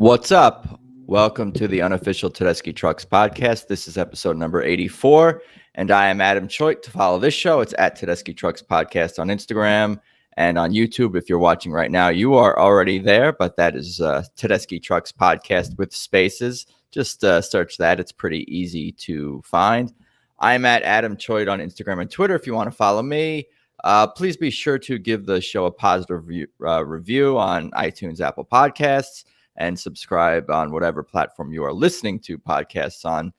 What's up? Welcome to the unofficial Tedeschi Trucks podcast. This is episode number 84, and I am Adam Choit. To follow this show, it's at Tedeschi Trucks Podcast on Instagram and on YouTube. If you're watching right now, you are already there, but that is Tedeschi Trucks Podcast with spaces. Just search that. It's pretty easy to find. I'm at Adam Choit on Instagram and Twitter if you want to follow me. Please be sure to give the show a positive review on iTunes, Apple Podcasts, and subscribe on whatever platform you are listening to podcasts on.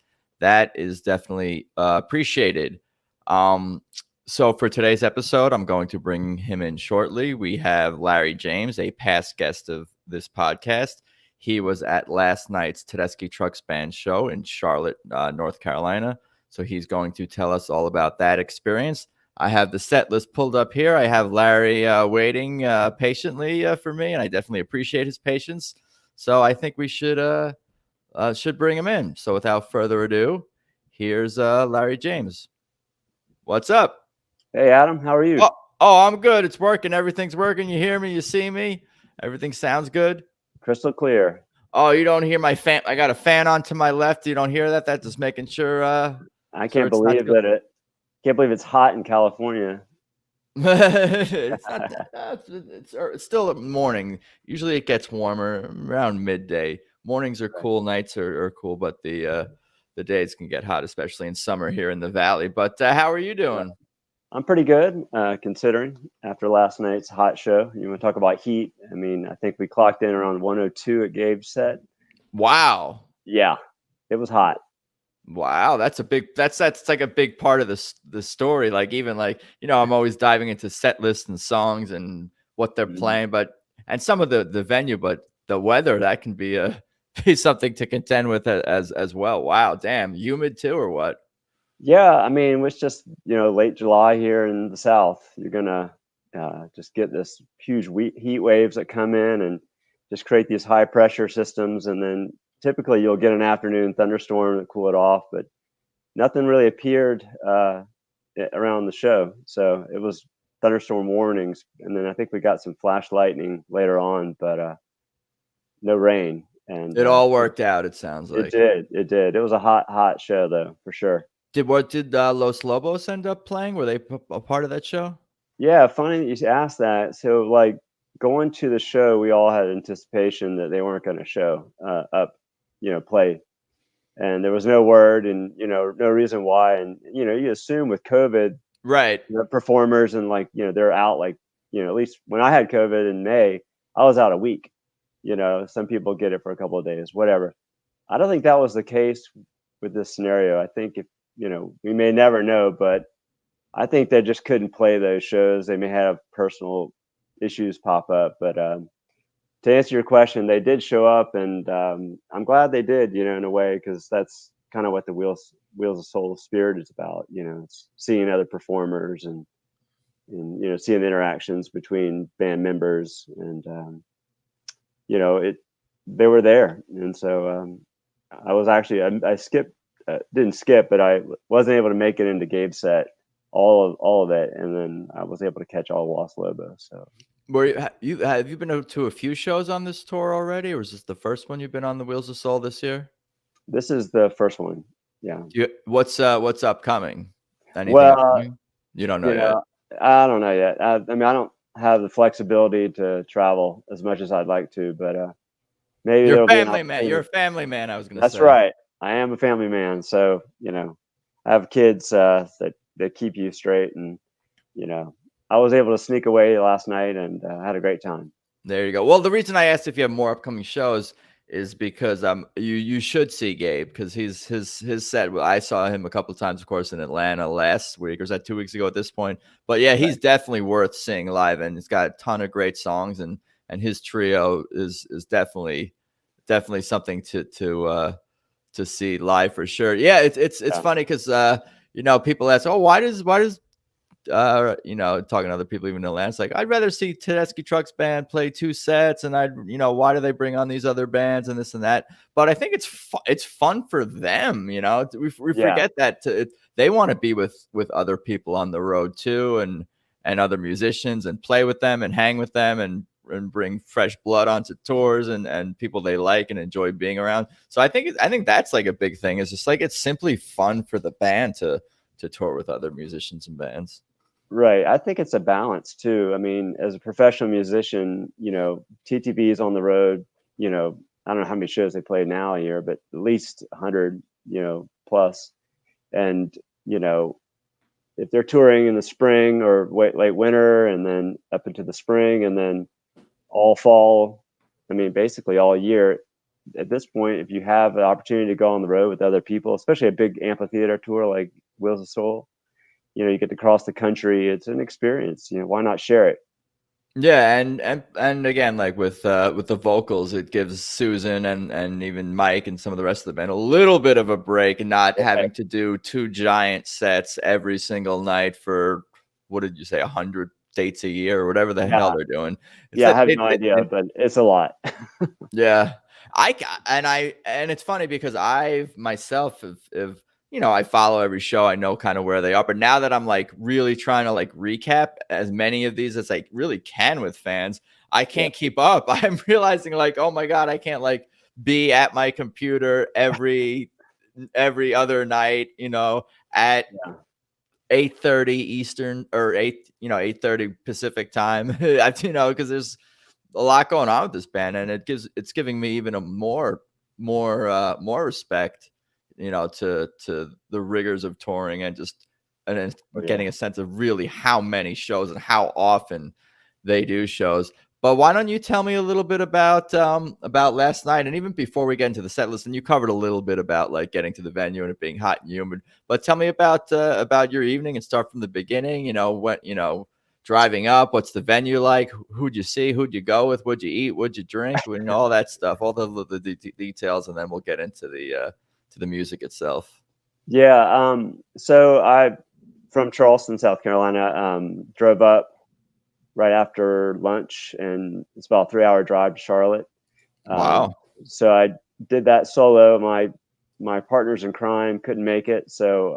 That is definitely appreciated. So for today's episode, I'm going to bring him in shortly. We have Larry James, a past guest of this podcast. He was at last night's Tedeschi Trucks Band show in Charlotte, North Carolina. So he's going to tell us all about that experience. I have the set list pulled up here. I have Larry waiting patiently for me, and I definitely appreciate his patience. So I think we should bring him in. So without further ado, here's Larry James. What's up? Hey, Adam. How are you? Oh, I'm good. It's working. Everything's working. You hear me? You see me? Everything sounds good. Crystal clear. Oh, you don't hear my fan? I got a fan on to my left. You don't hear that? That's just making sure. I can't believe that can't believe it's hot in California. It's still morning. Usually it gets warmer around midday. Mornings are cool, nights are cool, but the days can get hot, especially in summer here in the valley. But how are you doing? I'm pretty good, considering after last night's hot show. You want to talk about heat? I mean, I think we clocked in around 102 at Gabe's set. Wow. Yeah, it was hot. Wow, that's like a big part of the story. Like even I'm always diving into set lists and songs and what they're playing, and some of the venue, but the weather, that can be something to contend with as well. Wow, damn, humid too, or what? Yeah, I mean, it's just late July here in the South. You're gonna just get this huge heat waves that come in and just create these high pressure systems, and then typically you'll get an afternoon thunderstorm to cool it off, but nothing really appeared around the show. So it was thunderstorm warnings. And then I think we got some flash lightning later on, but no rain. And it all worked out, it sounds like. It did. It was a hot show though, for sure. Did Los Lobos end up playing? Were they a part of that show? Yeah, funny that you asked that. So like going to the show, we all had anticipation that they weren't going to show up, play, and there was no word and no reason why, and you assume with COVID, right, performers and they're out at least when I had COVID in May, I was out a week. Some people get it for a couple of days, whatever. I don't think that was the case with this scenario. I think if we may never know, but I think they just couldn't play those shows. They may have personal issues pop up, but to answer your question, they did show up, and I'm glad they did, in a way, because that's kind of what the Wheels of Soul Spirit is about. It's seeing other performers and seeing the interactions between band members, and they were there, and so I was actually I skipped, didn't skip, but I wasn't able to make it into Gabe's set all of it, and then I was able to catch all of Los Lobos. So. Have you been to a few shows on this tour already, or is this the first one you've been on the Wheels of Soul this year? This is the first one. Yeah. What's upcoming? Anything upcoming? You don't know yet. I don't know yet. I mean, I don't have the flexibility to travel as much as I'd like to, but maybe you're a family man. You're a family man. I was going to say. That's right. I am a family man, so I have kids that keep you straight, and I was able to sneak away last night and had a great time. There you go. Well, the reason I asked if you have more upcoming shows is because you should see Gabe, because his set. I saw him a couple of times, of course, in Atlanta last week, or was that 2 weeks ago at this point? But yeah, he's definitely worth seeing live, and he's got a ton of great songs, and his trio is definitely something to see live for sure. Yeah, it's funny because people ask, oh, why does talking to other people even in Atlanta, it's like, I'd rather see Tedeschi Trucks Band play 2 sets, and why do they bring on these other bands and this and that? But I think it's fun for them. We forget that they want to be with other people on the road too, and other musicians, and play with them and hang with them, and bring fresh blood onto tours and people they like and enjoy being around. So I think that's like a big thing. It's just like it's simply fun for the band to tour with other musicians and bands. Right. I think it's a balance too. I mean, as a professional musician, TTB is on the road, I don't know how many shows they play now a year, but at least 100, plus. And, if they're touring in the spring or late winter and then up into the spring and then all fall, I mean, basically all year, at this point, if you have an opportunity to go on the road with other people, especially a big amphitheater tour like Wheels of Soul, you get to cross the country. It's an experience. Why not share it? Yeah, and again, like with the vocals, it gives Susan and even Mike and some of the rest of the band a little bit of a break and not having to do 2 giant sets every single night for, what did you say, 100 dates a year or whatever the hell they're doing. I have no idea, but it's a lot. Yeah. And it's funny because I myself have I follow every show. I know kind of where they are. But now that I'm like really trying to like recap as many of these as I really can with fans, I can't keep up. I'm realizing like, oh my God, I can't like be at my computer every other night, at 8:30 Eastern or 8:30 Pacific time. Because there's a lot going on with this band, and it's giving me even a more respect, to the rigors of touring and just getting a sense of really how many shows and how often they do shows. But why don't you tell me a little bit about last night, and even before we get into the set list? And you covered a little bit about like getting to the venue and it being hot and humid, but tell me about your evening and start from the beginning. Driving up, what's the venue like? Who'd you see? Who'd you go with? What'd you eat? What'd you drink? All that stuff, all the details, and then we'll get into the music itself. Yeah. So I, from Charleston, South Carolina, drove up right after lunch, and it's about a 3-hour drive to Charlotte. Wow. So I did that solo. My partners in crime couldn't make it, so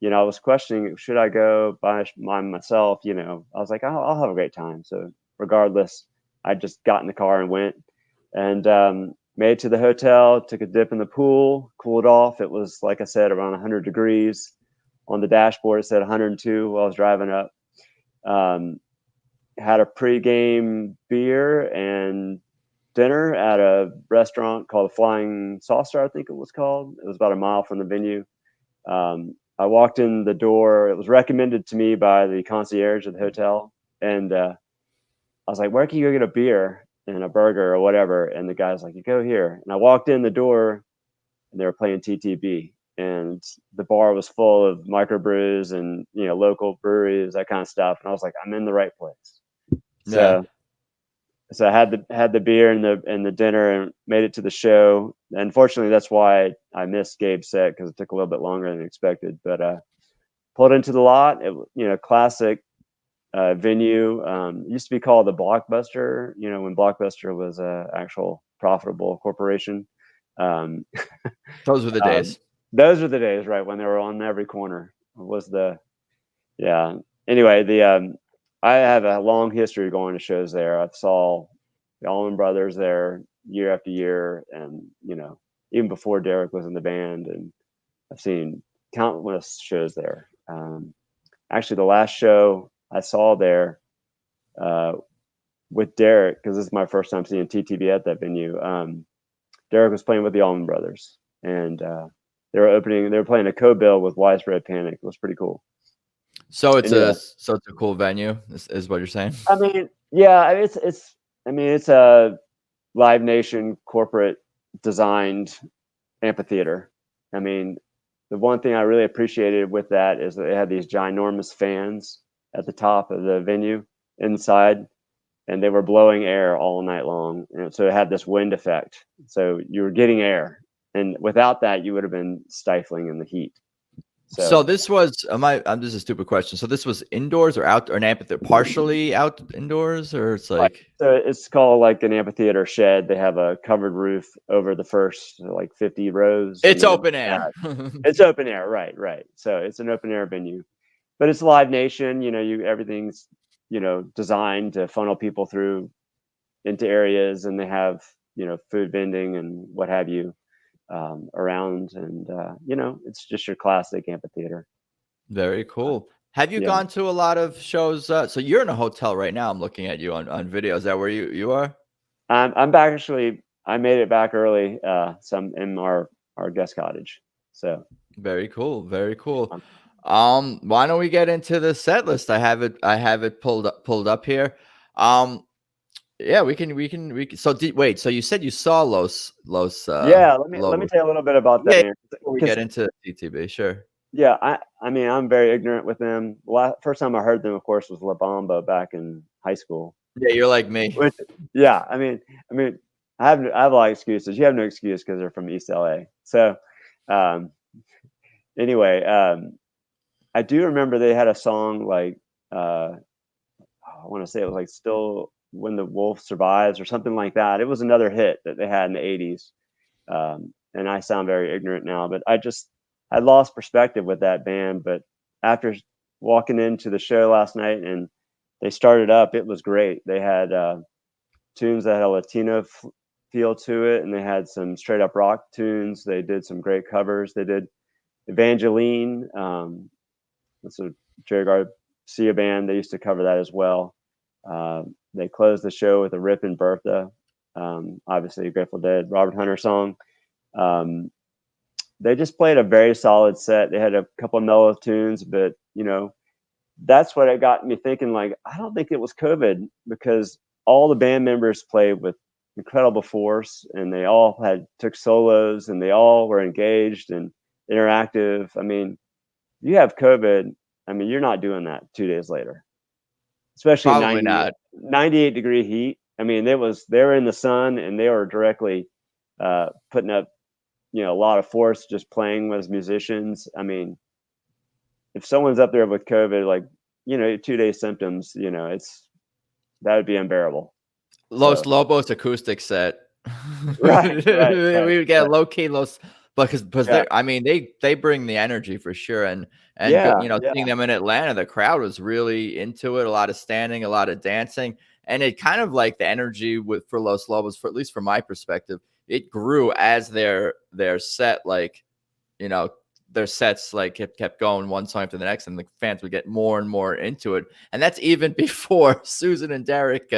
I was questioning, should I go by myself? I was like, I'll have a great time. So regardless, I just got in the car and went, and made it to the hotel, took a dip in the pool, cooled off. It was, like I said, around 100 degrees. On the dashboard, it said 102 while I was driving up. Had a pregame beer and dinner at a restaurant called the Flying Saucer, I think it was called. It was about a mile from the venue. I walked in the door. It was recommended to me by the concierge of the hotel. And I was like, where can you go get a beer and a burger or whatever? And the guy's like, you go here. And I walked in the door and they were playing TTB. And the bar was full of microbrews and, local breweries, that kind of stuff. And I was like, I'm in the right place. So I had the beer and the dinner and made it to the show. Unfortunately, that's why I missed Gabe's set, because it took a little bit longer than expected. But pulled into the lot. Classic venue. It used to be called the Blockbuster. When Blockbuster was a actual profitable corporation. Those were the days. Those were the days, right, when they were on every corner. Anyway, I have a long history going to shows there. I saw the Allman Brothers there year after year, and even before Derek was in the band, and I've seen countless shows there. Actually, the last show I saw there with Derek, because this is my first time seeing TTB at that venue. Derek was playing with the Allman Brothers, and they were playing a co-bill with Widespread Panic. It was pretty cool. So it's a cool venue, is what you're saying? I mean, yeah, it's a Live Nation corporate designed amphitheater. I mean, the one thing I really appreciated with that is that they had these ginormous fans at the top of the venue inside, and they were blowing air all night long. And so it had this wind effect. So you were getting air, and without that, you would have been stifling in the heat. So this was this is a stupid question. So this was indoors or out, or an amphitheater, partially out indoors, or it's like, so it's called like an amphitheater shed. They have a covered roof over the first like 50 rows. It's open air. It's open air, right. So it's an open air venue, but it's Live Nation. Everything's designed to funnel people through into areas, and they have, food vending and what have you, around, and it's just your classic amphitheater. Very cool. Have you Yeah. gone to a lot of shows? So you're in a hotel right now. I'm looking at you on video. Is that where you are? I'm back, actually. I made it back early, some in our guest cottage. So Very cool. Very cool. um, Why don't we get into the set list? I have it pulled up here. Um, yeah, we can. So wait. So you said you saw yeah, let me Lobos. tell you a little bit about that Yeah, band, before we because get into TTB, sure. yeah, I mean, I'm very ignorant with them. First time I heard them, of course, was La Bamba back in high school. Yeah, you're like me. Which, yeah, I mean, I have a lot of excuses. You have no excuse because they're from East LA. So, um, anyway, I do remember they had a song like, I want to say it was like "Still When the Wolf Survives" or something like that. It was another hit that they had in the '80s. And I sound very ignorant now, but I lost perspective with that band. But after walking into the show last night and they started up, it was great. They had tunes that had a Latino feel to it, and they had some straight up rock tunes. They did some great covers. They did Evangeline. That's a Jerry Garcia band. They used to cover that as well. They closed the show with a Rip and Bertha, obviously a Grateful Dead Robert Hunter song. Um, they just played a very solid set. They had a couple of mellow tunes, but that's what it got me thinking. Like, I don't think it was COVID, because all the band members played with incredible force, and they all took solos, and they all were engaged and interactive. I mean, you have COVID. I mean, you're not doing that 2 days later, especially in Probably not. 98-degree heat. I mean, they were in the sun, and they were directly putting up, a lot of force just playing with musicians. I mean, if someone's up there with COVID, like, 2 day symptoms, that would be unbearable. Los So Lobos acoustic set. right, right, We right, would get right. low key Los, because Yeah, they, I mean, they bring the energy for sure. And yeah, seeing yeah. them in Atlanta, the crowd was really into it. A lot of standing, a lot of dancing, and it kind of like the energy for Los Lobos, for at least from my perspective, it grew as their set, like, you know their sets like kept going one song after the next, and the fans would get more and more into it. And that's even before Susan and Derek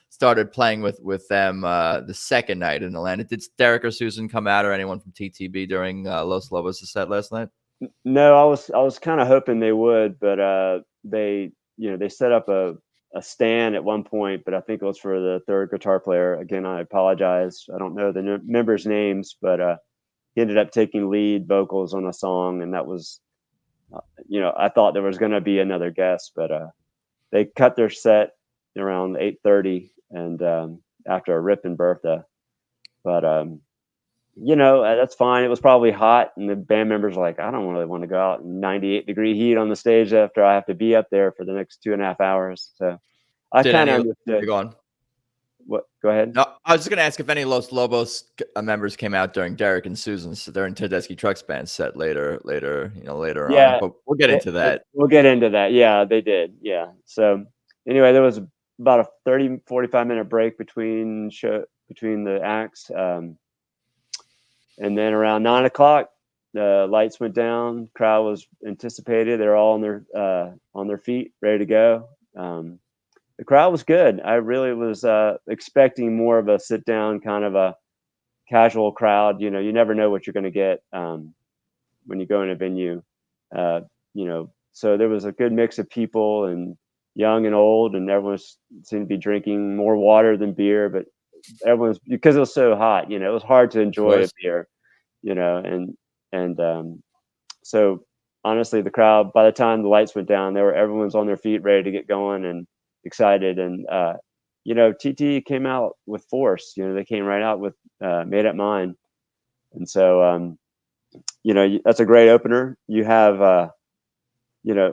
started playing with them the second night in Atlanta. Did Derek or Susan come out, or anyone from TTB during Los Lobos' set last night? No, I was kind of hoping they would, but they set up a stand at one point, but I think it was for the third guitar player. Again, I apologize. I don't know the members' names, but he ended up taking lead vocals on a song, and that was, I thought there was going to be another guest, but they cut their set around 8:30, and after a Rip and Bertha. But that's fine. It was probably hot, and the band members were like, I don't really want to go out in 98-degree heat on the stage after I have to be up there for the next 2.5 hours. So I Did kind any of You're understood. going? What? Go ahead. No, I was just gonna ask if any Los Lobos members came out during Derek and Susan's, during Tedeschi Trucks band set later on. Yeah, But we'll get into that. we'll get into that. Yeah, they did. Yeah. So anyway, there was about a 30-45 minute break between the acts. And then around 9 o'clock, the lights went down. Crowd was anticipated. They're all on their feet, ready to go. The crowd was good. I really was expecting more of a sit down, kind of a casual crowd. You never know what you're going to get when you go in a venue. So there was a good mix of people, and young and old, and everyone seemed to be drinking more water than beer, but everyone's, because it was so hot, it was hard to Of enjoy a course. beer, and so honestly, the crowd, by the time the lights went down, everyone's on their feet, ready to get going and excited. And TT came out with force. They came right out with Made Up Mind. And so that's a great opener. You have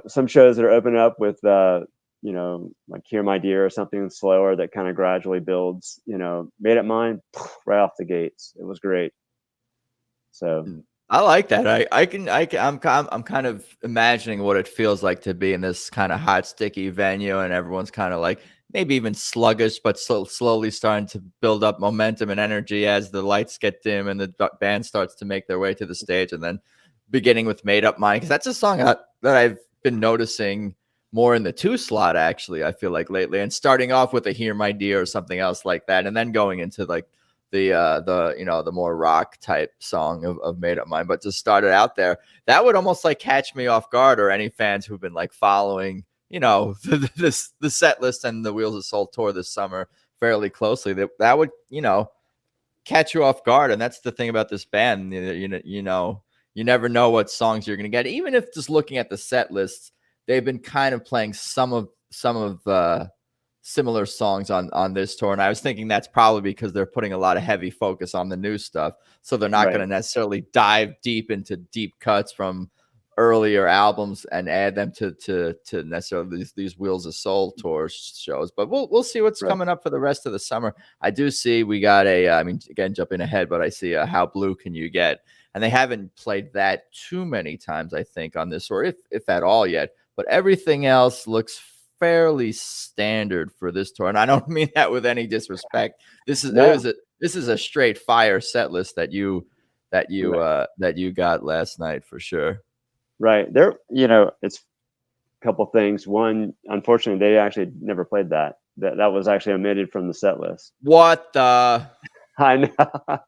some shows that are opening up with like Hear My Dear or something slower that kind of gradually builds. Made Up Mind right off the gates. It was great. So I like that. I'm kind of imagining what it feels like to be in this kind of hot, sticky venue, and everyone's kind of like maybe even sluggish, but slowly starting to build up momentum and energy as the lights get dim and the band starts to make their way to the stage, and then beginning with "Made Up Mind," because that's a song that I've been noticing more in the two slot. Actually, I feel like lately, and starting off with a "Hear My Dear" or something else like that, and then going into like the more rock type song of Made Up Mind. But to start it out there, that would almost like catch me off guard, or any fans who've been like following the set list and the Wheels of Soul tour this summer fairly closely. That would catch you off guard. And that's the thing about this band. You never know what songs you're going to get. Even if just looking at the set lists, they've been kind of playing some of similar songs on this tour, and I was thinking that's probably because they're putting a lot of heavy focus on the new stuff, so they're not going to necessarily dive deep into deep cuts from earlier albums and add them to necessarily these Wheels of Soul tour shows. But we'll see what's coming up for the rest of the summer. I do see we got again, jumping ahead, but I see How Blue Can You Get, and they haven't played that too many times, I think, on this, or if at all yet. But everything else looks fairly standard for this tour, and I don't mean that with any disrespect. This is a straight fire set list that you got last night for sure. Right there, it's a couple things. One, unfortunately, they actually never played that. That was actually omitted from the set list. What the? I know,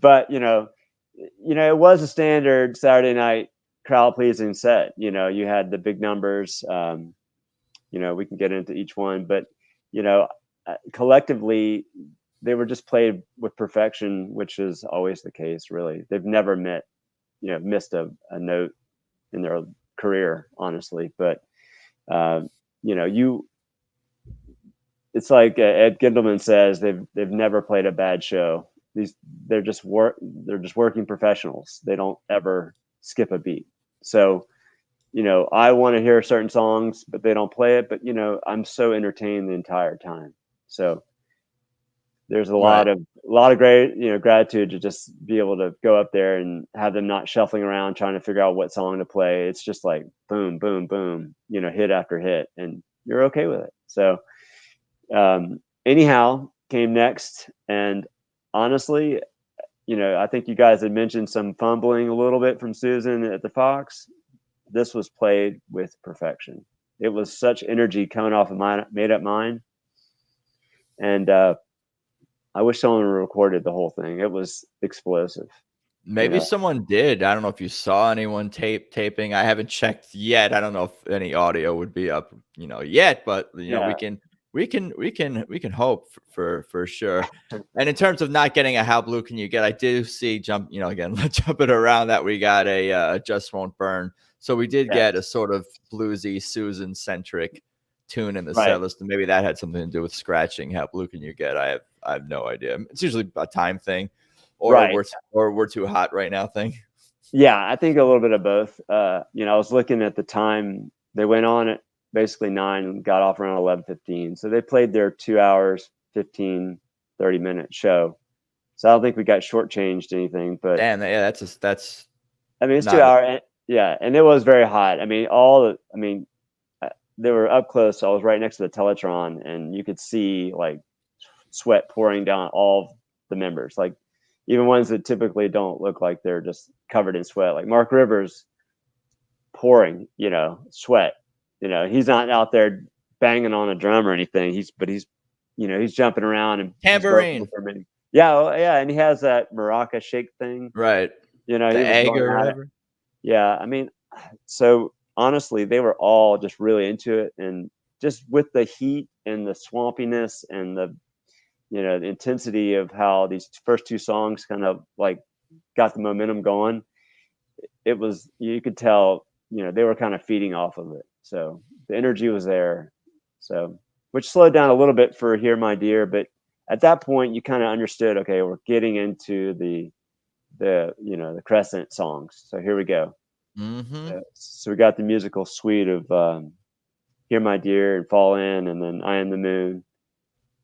but it was a standard Saturday night crowd pleasing set. You had the big numbers. We can get into each one, but collectively they were just played with perfection, which is always the case. Really, they've never missed a note in their career, honestly. But it's like Ed Gindelman says, they've never played a bad show. They're just working professionals. They don't ever skip a beat. So I want to hear certain songs, but they don't play it. But I'm so entertained the entire time. So there's a lot of great gratitude to just be able to go up there and have them not shuffling around trying to figure out what song to play. It's just like boom, boom, boom, hit after hit, and you're okay with it. So anyhow, came next, and honestly, I think you guys had mentioned some fumbling a little bit from Susan at the Fox. This was played with perfection. It was such energy coming off of my Made Up Mind. And I wish someone recorded the whole thing. It was explosive. Maybe someone did. I don't know if you saw anyone taping. I haven't checked yet. I don't know if any audio would be up, yet, but we can hope for sure. And in terms of not getting a How Blue Can You Get, I do see again, jumping around that we got a Just Won't Burn. So we did get a sort of bluesy Susan centric tune in the set list, and maybe that had something to do with scratching How Blue Can You Get. I have no idea. It's usually a time thing, or we're too hot right now thing. Yeah, I think a little bit of both. I was looking at the time they went on at basically 9 and got off around 11:15. So they played their 2 hours, 15, 30-minute show. So I don't think we got shortchanged anything. But damn, yeah, that's. I mean, it's 2 hours. Yeah, and it was very hot. I mean, they were up close. So I was right next to the Teletron, and you could see like sweat pouring down all the members, like even ones that typically don't look like they're just covered in sweat, like Mark Rivers pouring, sweat. He's not out there banging on a drum or anything. He's jumping around and tambourine. Yeah, and he has that maraca shake thing. Right. The egg or whatever. Yeah, I mean, so honestly, they were all just really into it, and just with the heat and the swampiness and the the intensity of how these first two songs kind of like got the momentum going. It was, you could tell, they were kind of feeding off of it. So the energy was there. So, which slowed down a little bit for Hear My Dear, but at that point you kind of understood, okay, we're getting into the Crescent songs. So here we go. Mm-hmm. So we got the musical suite of Hear My Dear and Fall In, and then I Am the Moon.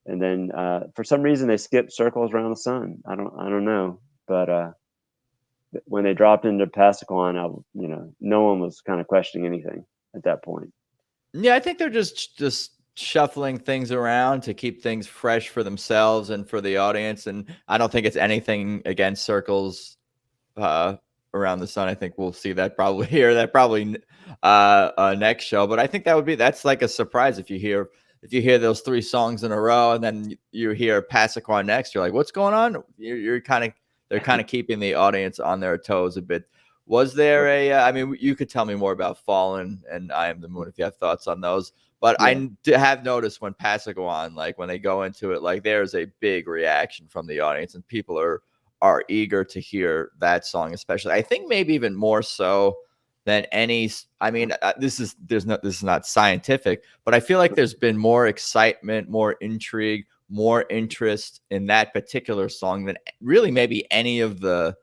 And then for some reason they skipped Circles Around the Sun. I don't know, but when they dropped into Passaquan, no one was kind of questioning anything at that point. Yeah, I think they're just shuffling things around to keep things fresh for themselves and for the audience. And I don't think it's anything against Circles Around the Sun. I think we'll see that probably here, next show. But I think that's like a surprise if you hear those 3 songs in a row and then you hear Passaquan next. You're like, what's going on? They're kind of keeping the audience on their toes a bit. Was there I mean, you could tell me more about Fallen and I Am the Moon if you have thoughts on those. But yeah. I have noticed when Passaquan, like when they go into it, like there's a big reaction from the audience and people are eager to hear that song, especially. I think maybe even more so than any. I mean, this is not scientific, but I feel like there's been more excitement, more intrigue, more interest in that particular song than really maybe any of the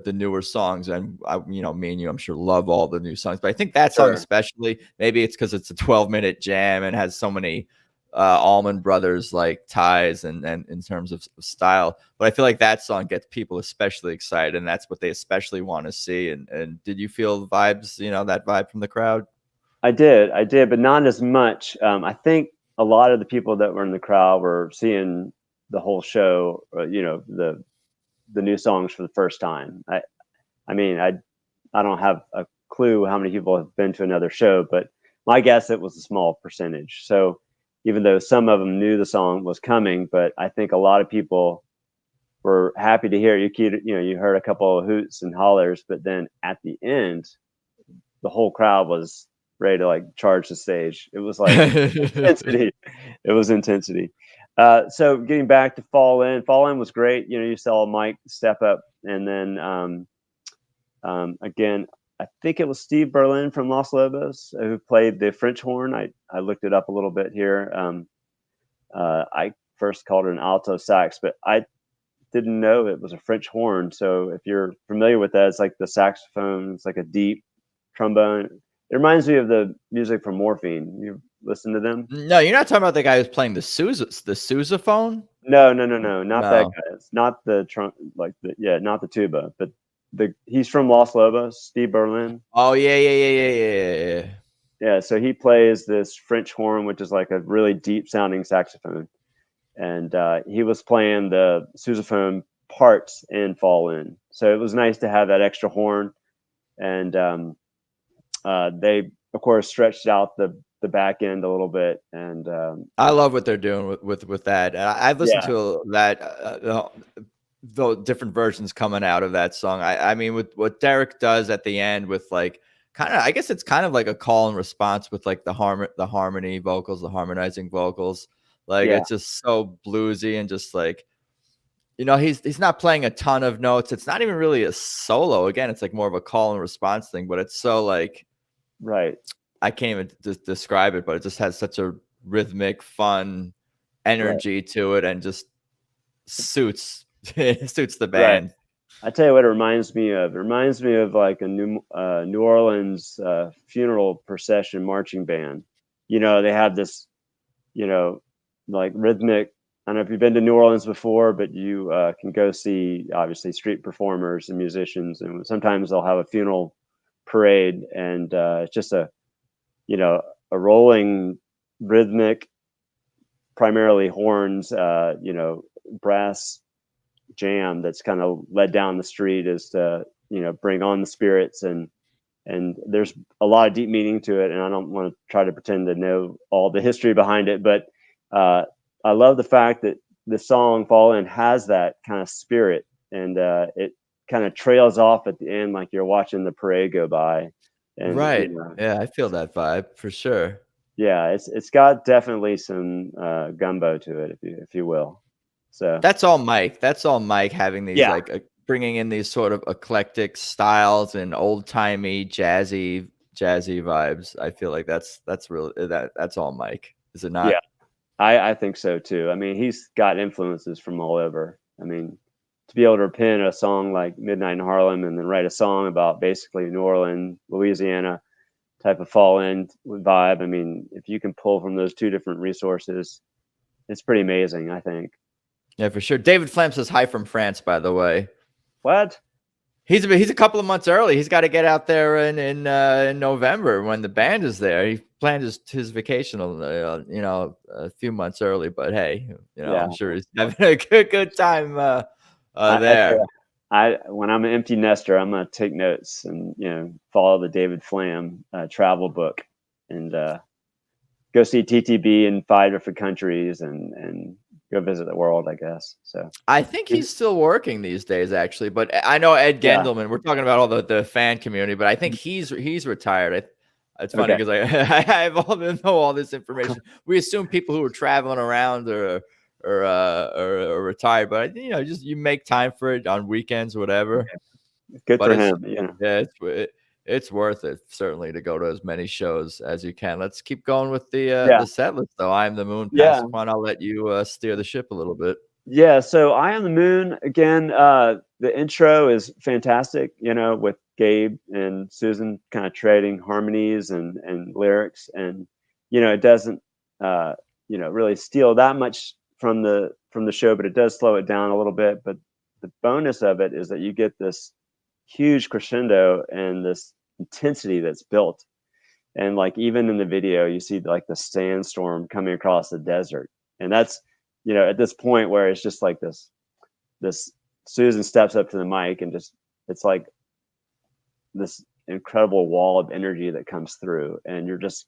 newer songs. And me and you, I'm sure, love all the new songs, but I think that song especially, maybe it's because it's a 12-minute jam and has so many Allman Brothers like ties and in terms of style. But I feel like that song gets people especially excited, and that's what they especially want to see. And did you feel the vibes, that vibe from the crowd? I did, but not as much. I think a lot of the people that were in the crowd were seeing the whole show, the new songs for the first time. I mean, I don't have a clue how many people have been to another show, but my guess it was a small percentage. So even though some of them knew the song was coming, but I think a lot of people were happy to hear it. You heard a couple of hoots and hollers, but then at the end, the whole crowd was ready to like charge the stage. It was like intensity. It was intensity. So getting back to Fall In was great. You saw Mike step up, and then again, I think it was Steve Berlin from Los Lobos who played the French horn. I looked it up a little bit here. I first called it an alto sax, but I didn't know it was a French horn. So if you're familiar with that, it's like the saxophone. It's like a deep trombone. It reminds me of the music from Morphine. You listen to them? No, you're not talking about the guy who's playing the sousaphone? No, not that guy. It's not the not the tuba, but he's from Los Lobos, Steve Berlin. Oh yeah. Yeah, so he plays this French horn, which is like a really deep sounding saxophone, and he was playing the sousaphone parts in Fall In. So it was nice to have that extra horn, and they of course stretched out the back end a little bit, and I love what they're doing with that. I've listened to that the different versions coming out of that song. I mean, with what Derek does at the end with like kind of, I guess it's kind of like a call and response with like the harmony vocals, the harmonizing vocals. Like it's just so bluesy and just like, he's not playing a ton of notes. It's not even really a solo. Again, it's like more of a call and response thing, but it's so like, right. I can't even describe it, but it just has such a rhythmic, fun energy to it, and just suits the band. Right. I tell you what, it reminds me of. It reminds me of like a New Orleans funeral procession marching band. They have this, like rhythmic. I don't know if you've been to New Orleans before, but you can go see obviously street performers and musicians, and sometimes they'll have a funeral parade, and it's just a rolling rhythmic, primarily horns, brass jam that's kind of led down the street as to bring on the spirits, and there's a lot of deep meaning to it, and I don't want to try to pretend to know all the history behind it, but I love the fact that the song Fall In has that kind of spirit, and it kind of trails off at the end like you're watching the parade go by. And, right. Yeah, I feel that vibe for sure. Yeah, it's got definitely some gumbo to it, if you will. So that's all Mike. That's all Mike having these like bringing in these sort of eclectic styles and old timey jazzy vibes. I feel like that's really that's all Mike. Is it not? Yeah, I think so too. I mean, he's got influences from all over. I mean, to be able to pen a song like Midnight in Harlem and then write a song about basically New Orleans, Louisiana type of Fall In vibe. I mean, if you can pull from those two different resources, it's pretty amazing, I think. Yeah, for sure. David Flam says hi from France, by the way. What? He's a couple of months early. He's got to get out there in November when the band is there. He planned his vacation, a few months early. But hey, Yeah. I'm sure he's having a good time there. When I'm an empty nester, I'm gonna take notes and follow the David Flam travel book and go see TTB in 5 different countries and go visit the world, I guess. So I think he's still working these days, actually. But I know Ed Yeah. Gendelman. We're talking about all the fan community, but I think he's retired. It's funny Okay. because I know all this information. We assume people who are traveling around or retired, but just you make time for it on weekends, whatever. Good But for him. yeah, it's worth it certainly to go to as many shows as you can. Let's keep going with the set list, though. I Am the Moon. Pass upon. I'll let you steer the ship a little bit. Yeah, so I Am the Moon, again, the intro is fantastic, with Gabe and Susan kind of trading harmonies and lyrics. And, it doesn't, really steal that much from the show, but it does slow it down a little bit. But the bonus of it is that you get this huge crescendo and this intensity that's built. And like, even in the video, you see like the sandstorm coming across the desert. And that's, at this point where it's just like this Susan steps up to the mic and just, it's like this incredible wall of energy that comes through, and you're just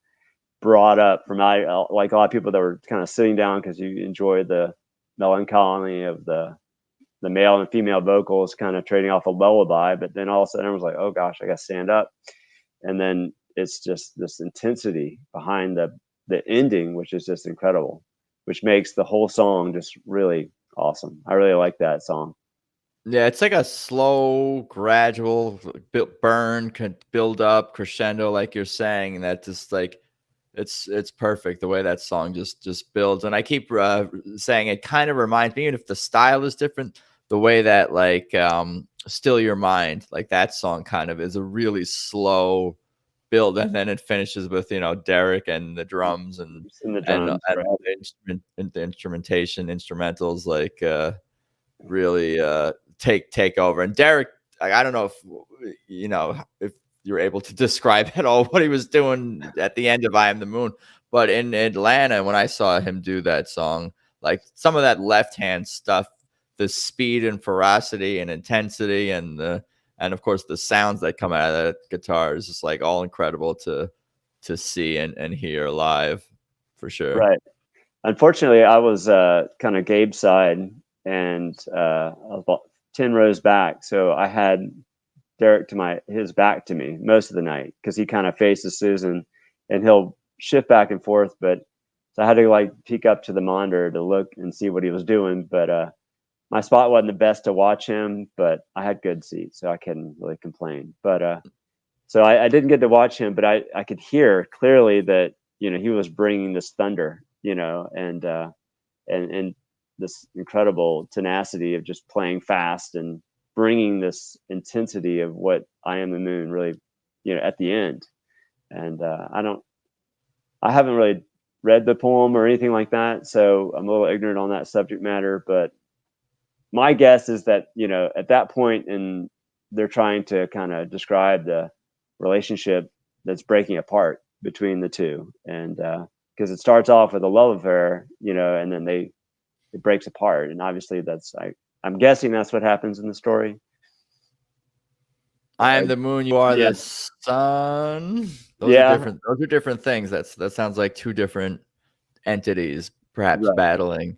brought up from like a lot of people that were kind of sitting down because you enjoy the melancholy of the male and female vocals kind of trading off a lullaby, but then all of a sudden everyone's like, oh gosh, I gotta stand up. And then it's just this intensity behind the ending, which is just incredible, which makes the whole song just really awesome. I really like that song. Yeah, it's like a slow, gradual burn, can build up, crescendo, like you're saying, and that just like it's perfect the way that song just builds. And I keep saying it kind of reminds me, even if the style is different, the way that like Still Your Mind, like that song kind of is a really slow build, and then it finishes with Derek and the drums and right. all the instrumentation, instrumentals, like really take over. And Derek, like, I don't know if you're able to describe at all what he was doing at the end of I Am the Moon, but in Atlanta, when I saw him do that song, like some of that left hand stuff, the speed and ferocity and intensity and of course the sounds that come out of that guitar is just like all incredible to see and hear live, for sure. Right. Unfortunately, I was kind of Gabe's side, and I was about 10 rows back, so I had Derek to his back to me most of the night because he kind of faces Susan, and he'll shift back and forth. But so I had to like peek up to the monitor to look and see what he was doing. But my spot wasn't the best to watch him, but I had good seats, so I couldn't really complain. But so I didn't get to watch him, but I could hear clearly that he was bringing this thunder, and this incredible tenacity of just playing fast and bringing this intensity of what I Am the Moon really, at the end. And I haven't really read the poem or anything like that, so I'm a little ignorant on that subject matter. But my guess is that at that point, and they're trying to kind of describe the relationship that's breaking apart between the two, and because it starts off with a love affair, and then it breaks apart, and obviously I'm guessing that's what happens in the story. I am the moon, you are the sun. Those are different things. That sounds like two different entities, perhaps battling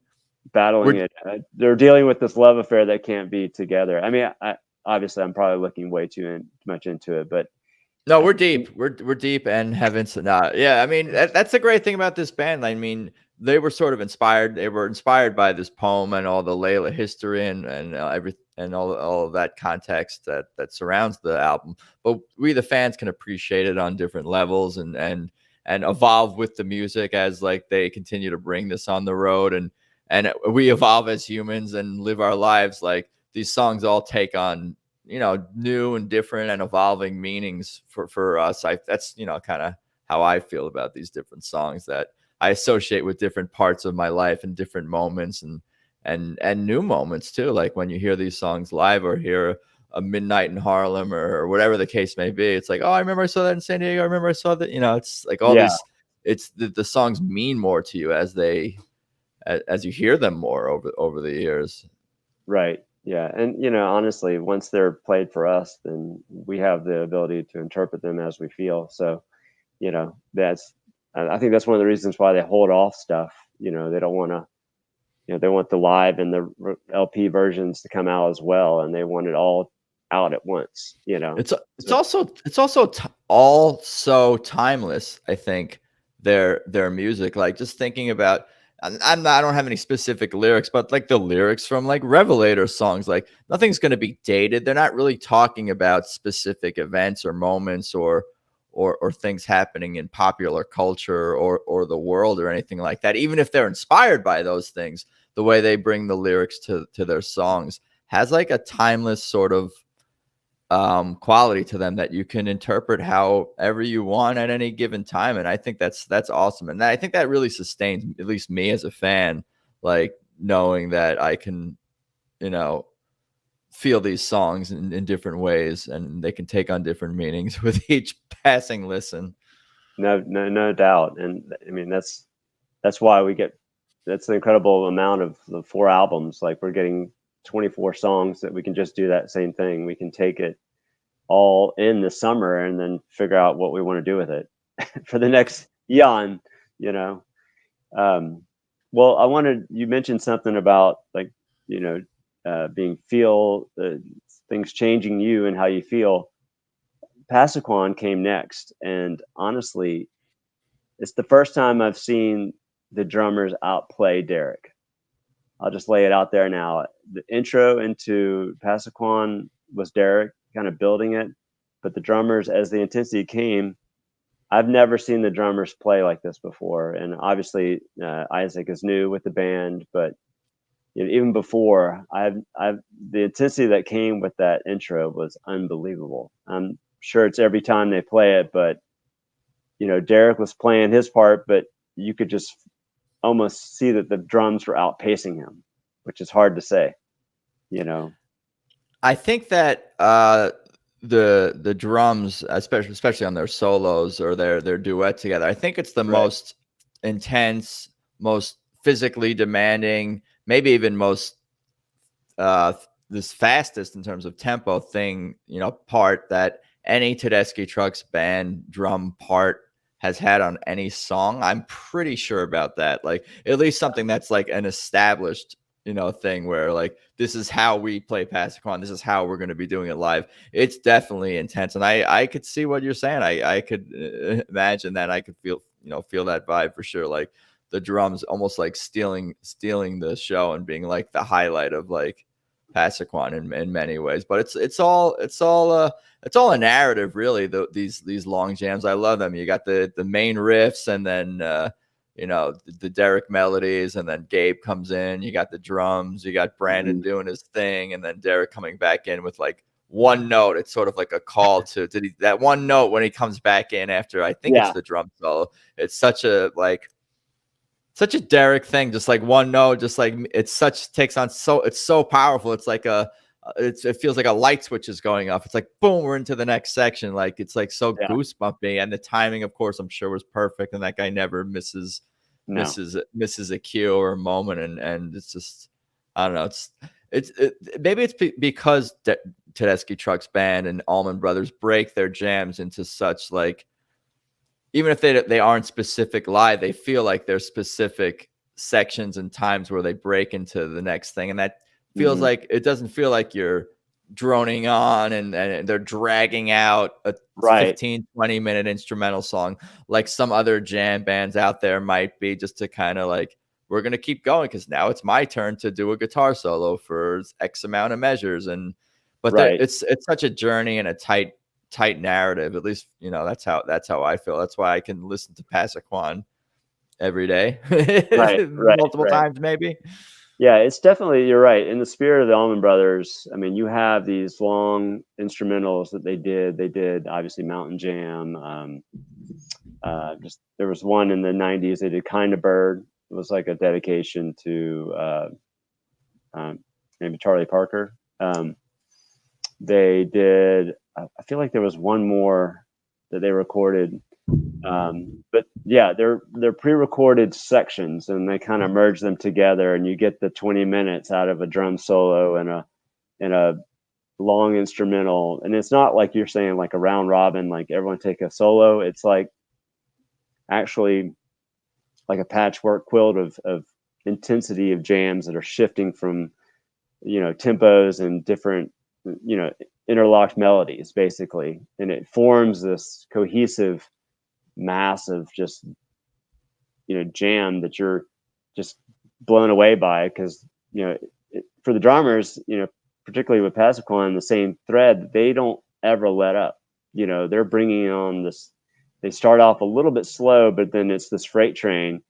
it. They're dealing with this love affair that can't be together. I mean, obviously I'm probably looking way too much into it, but no, we're deep. We're deep and heavens. Yeah, I mean that's the great thing about this band. I mean, they were sort of inspired. They were inspired by this poem and all the Layla history and everything and all of that context that surrounds the album. But we, the fans, can appreciate it on different levels and evolve with the music as like they continue to bring this on the road, and we evolve as humans and live our lives. Like these songs all take on new and different and evolving meanings for us. That's kind of how I feel about these different songs that I associate with different parts of my life and different moments and new moments too. Like when you hear these songs live or hear a midnight in Harlem or whatever the case may be. It's like, oh, I remember I saw that in San Diego. I remember I saw that. It's like all these. It's the songs mean more to you as you hear them more over the years. Right. Yeah. And, honestly, once they're played for us, then we have the ability to interpret them as we feel. So, I think that's one of the reasons why they hold off stuff. They don't want to, they want the live and the LP versions to come out as well. And they want it all out at once, It's also all so timeless. I think their music, like just thinking about, I don't have any specific lyrics, but like the lyrics from like Revelator songs, like nothing's going to be dated. They're not really talking about specific events or moments or things happening in popular culture or the world or anything like that. Even if they're inspired by those things, the way they bring the lyrics to their songs has like a timeless sort of quality to them that you can interpret however you want at any given time. And I think that's awesome. And I think that really sustains at least me as a fan, like knowing that I can, feel these songs in different ways and they can take on different meanings with each passing listen. No doubt. And I mean, that's why that's an incredible amount of the 4 albums. Like we're getting 24 songs that we can just do that same thing. We can take it all in the summer and then figure out what we want to do with it for the next eon, well, you mentioned something about like, things changing you and how you feel. Passaquan came next. And honestly, it's the first time I've seen the drummers outplay Derek. I'll just lay it out there now. The intro into Passaquan was Derek kind of building it, but the drummers, as the intensity came, I've never seen the drummers play like this before. And obviously, Isaac is new with the band, but even before, the intensity that came with that intro was unbelievable. I'm sure it's every time they play it, but Derek was playing his part, but you could just almost see that the drums were outpacing him, which is hard to say. I think that the drums, especially on their solos or their duet together, I think it's the most intense, most physically demanding, maybe even most this fastest in terms of tempo thing, part that any Tedeschi Trucks band drum part has had on any song. I'm pretty sure about that. Like at least something that's like an established thing where like this is how we play Passaquan, this is how we're going to be doing it live. It's definitely intense, and I could see what you're saying. I could imagine that. I could feel that vibe for sure. Like the drums almost like stealing the show and being like the highlight of like Passaquan in many ways. But it's all a narrative, really. These long jams, I love them. You got the main riffs, and then the Derek melodies, and then Gabe comes in. You got the drums, you got Brandon doing his thing, and then Derek coming back in with like one note. It's sort of like a call to that one note when he comes back in after, I think it's the drum solo. It's such a Derek thing, just like one note, just like it's so powerful. It's like it feels like a light switch is going off. It's like boom, we're into the next section. Like it's like so goosebumpy, and the timing, of course, I'm sure was perfect. And that guy never misses a cue or a moment. And it's just, I don't know. Maybe it's because Tedeschi Trucks Band and Allman Brothers break their jams into such like, even if they aren't specific live, they feel like there's specific sections and times where they break into the next thing. And that feels like, it doesn't feel like you're droning on and they're dragging out a 15, 20-minute instrumental song like some other jam bands out there might be, just to kind of like, we're going to keep going because now it's my turn to do a guitar solo for X amount of measures. But it's such a journey and a tight narrative. At least that's how I feel. That's why I can listen to Passaquan every day, multiple times maybe. Yeah, it's definitely, you're right. In the spirit of the Allman Brothers, I mean, you have these long instrumentals that they did obviously Mountain Jam. There was one in the 90s they did, Kind of Bird. It was like a dedication to maybe Charlie Parker. they did. I feel like there was one more that they recorded. But yeah, they're pre-recorded sections, and they kind of merge them together, and you get the 20 minutes out of a drum solo and a long instrumental. And it's not like you're saying like a round robin, like everyone take a solo. It's like actually like a patchwork quilt of intensity of jams that are shifting from, tempos and different, interlocked melodies basically, and it forms this cohesive mass of just jam that you're just blown away by, because for the drummers, particularly with Passaquan, the same thread, they don't ever let up. They're bringing on this. They start off a little bit slow, but then it's this freight train,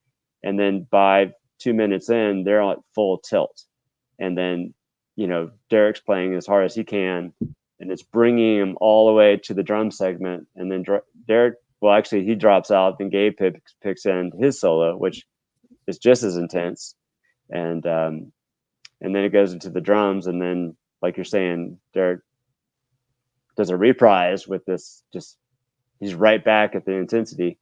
and then by 2 minutes in, they're at full tilt, and then Derek's playing as hard as he can, and it's bringing him all the way to the drum segment, and then Derek. Well, actually, he drops out, and Gabe picks in his solo, which is just as intense, and then it goes into the drums, and then, like you're saying, Derek does a reprise with this. Just he's right back at the intensity.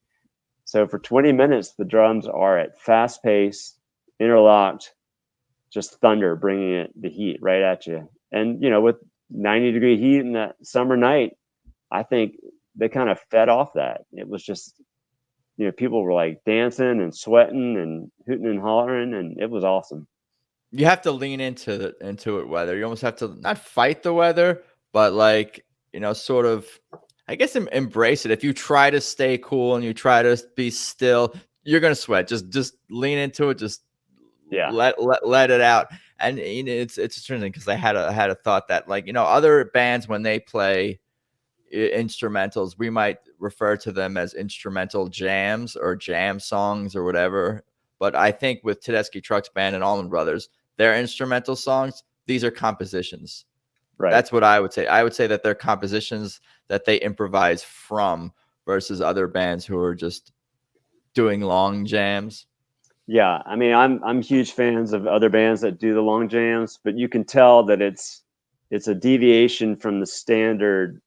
So for 20 minutes, the drums are at fast pace, interlocked, just thunder, bringing the heat right at you. And with 90-degree heat in that summer night, I think they kind of fed off that. It was just, people were like dancing and sweating and hooting and hollering, and it was awesome. You have to lean into it, weather. You almost have to not fight the weather, but like, sort of, I guess, embrace it. If you try to stay cool and you try to be still, you're going to sweat. Just lean into it. Just let it out. And it's interesting because I had a thought that, like, other bands, when they play instrumentals, we might refer to them as instrumental jams or jam songs or whatever. But I think with Tedeschi Trucks Band and Allman Brothers, their instrumental songs, these are compositions. Right. That's what I would say. I would say that they're compositions that they improvise from, versus other bands who are just doing long jams. Yeah, I mean, I'm huge fans of other bands that do the long jams, but you can tell that it's a deviation from the standard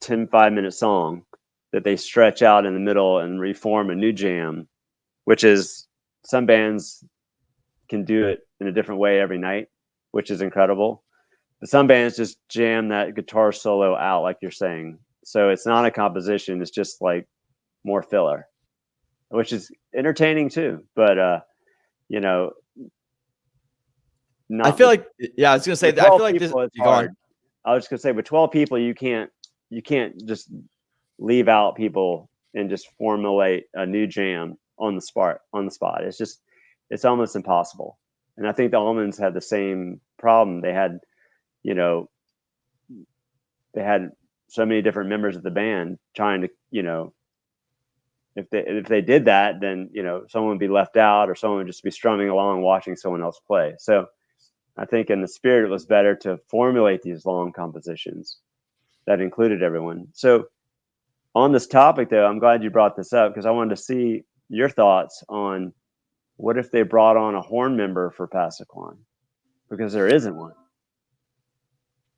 10 5-minute song that they stretch out in the middle and reform a new jam, which is, some bands can do it in a different way every night, which is incredible. But some bands just jam that guitar solo out, like you're saying. So it's not a composition, it's just like more filler, which is entertaining too. But I feel like, I was gonna say that I feel like this is hard. I was just gonna say, with 12 people, you can't just leave out people and just formulate a new jam on the spot. It's almost impossible. And I think the Almonds had the same problem. They had so many different members of the band trying to, if they did that, then someone would be left out, or someone would just be strumming along watching someone else play. So I think in the spirit, it was better to formulate these long compositions that included everyone. So on this topic, though, I'm glad you brought this up, because I wanted to see your thoughts on, what if they brought on a horn member for Passaquan, because there isn't one.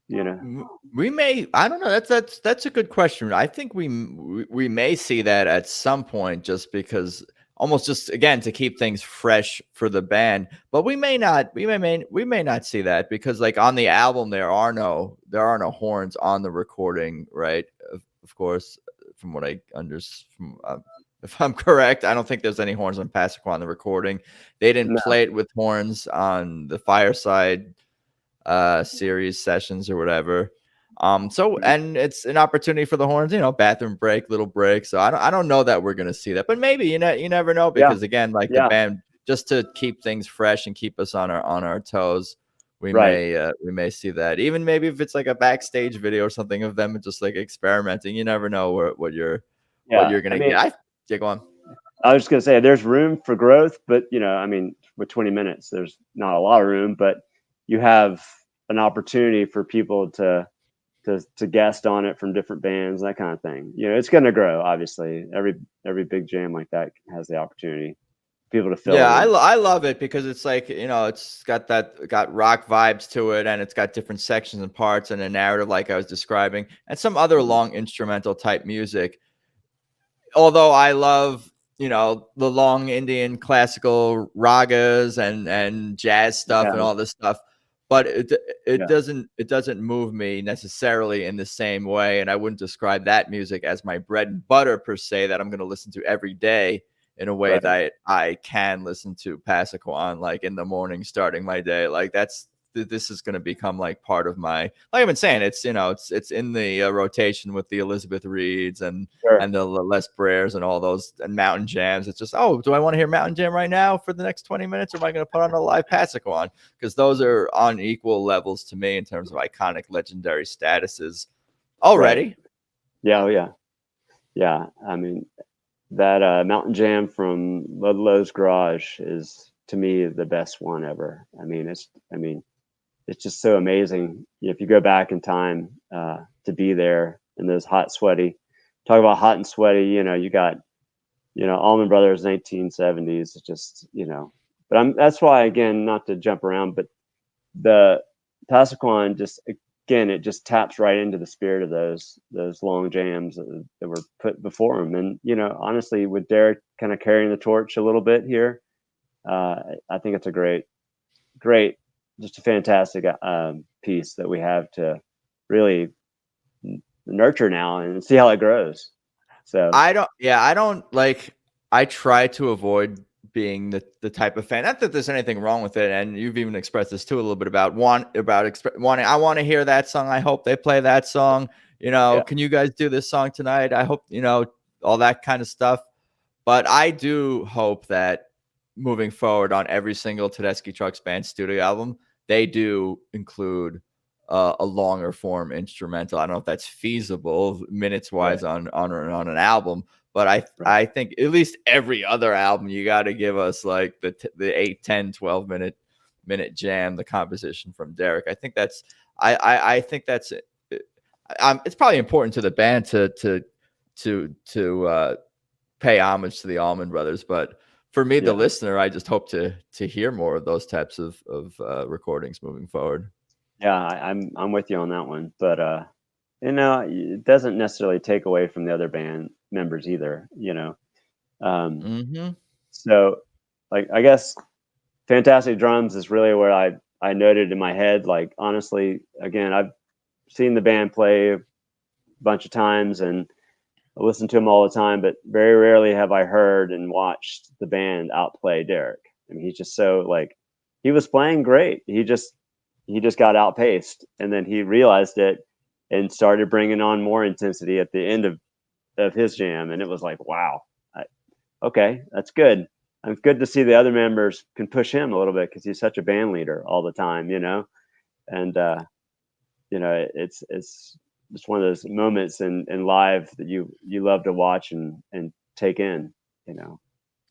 We may, I don't know. That's a good question. I think we may see that at some point, just because, almost just, again, to keep things fresh for the band. But we may not see that, because, like, on the album there are no horns on the recording, right? Of course, from what I understand, if I'm correct, I don't think there's any horns on Passaquan on the recording. They didn't play it with horns on the Fireside series sessions or whatever. So, and it's an opportunity for the horns, bathroom break, little break. So I don't know that we're gonna see that, but maybe, you never know, because again, like the band, just to keep things fresh and keep us on our toes, we may see that. Even maybe if it's like a backstage video or something of them just like experimenting. You never know what you're gonna get. Go on. I was just gonna say, there's room for growth, but with 20 minutes, there's not a lot of room, but you have an opportunity for people to guest on it from different bands, that kind of thing. It's going to grow. Obviously, every big jam like that has the opportunity. people to fill Yeah, in. I love it because it's like, it's got rock vibes to it, and it's got different sections and parts and a narrative like I was describing, and some other Mhm. long instrumental type music. Although I love, the long Indian classical ragas and jazz stuff and Yeah, all this stuff, but it yeah, doesn't move me necessarily in the same way, and I wouldn't describe that music as my bread and butter per se that I'm going to listen to every day in a way right. that I can listen to Pasaquan like in the morning starting my day. Like this is going to become like part of my, like I've been saying, it's in the rotation with the Elizabeth Reeds Sure. and the Les Brers and all those and Mountain Jams. It's just, oh, do I want to hear Mountain Jam right now for the next 20 minutes, or am I going to put on a live Pasaquan? Because those are on equal levels to me in terms of iconic, legendary statuses Right. already. Yeah. Oh, yeah. Yeah. I mean, that Mountain Jam from Ludlow's Garage is to me the best one ever. It's just so amazing. If you go back in time to be there in those hot, sweaty, talk about hot and sweaty, you got, Allman Brothers, 1970s. It's just, but that's why, again, not to jump around, but the Passaquan just, again, it just taps right into the spirit of those long jams that were put before him. And, honestly, with Derek kind of carrying the torch a little bit here, I think it's a great, just a fantastic piece that we have to really nurture now and see how it grows. So I don't like, I try to avoid being the type of fan. Not that there's anything wrong with it, and you've even expressed this too a little bit about wanting. I want to hear that song. I hope they play that song. yeah, Can you guys do this song tonight? I hope all that kind of stuff. But I do hope that moving forward on every single Tedeschi Trucks Band studio album, they do include a longer form instrumental. I don't know if that's feasible minutes wise right, on an album, but right, I think at least every other album you got to give us like the 8, 10, 12 minute jam, the composition from Derek. I think that's I think that's it. It's probably important to the band to pay homage to the Allman Brothers, but for me, the yeah, listener, I just hope to hear more of those types of recordings moving forward. yeah. I'm with you on that one, but it doesn't necessarily take away from the other band members either. Um, Hmm. so like I guess Fantastic Drums is really where I noted in my head. Like honestly, again, I've seen the band play a bunch of times and I listen to him all the time, but very rarely have I heard and watched the band outplay Derek. I mean, he's just so like he was playing great. He just got outpaced, and then he realized it and started bringing on more intensity at the end of his jam, and it was like, wow, okay, that's good. It's good to see the other members can push him a little bit because he's such a band leader all the time, and it's just one of those moments in live that you love to watch and take in, you know.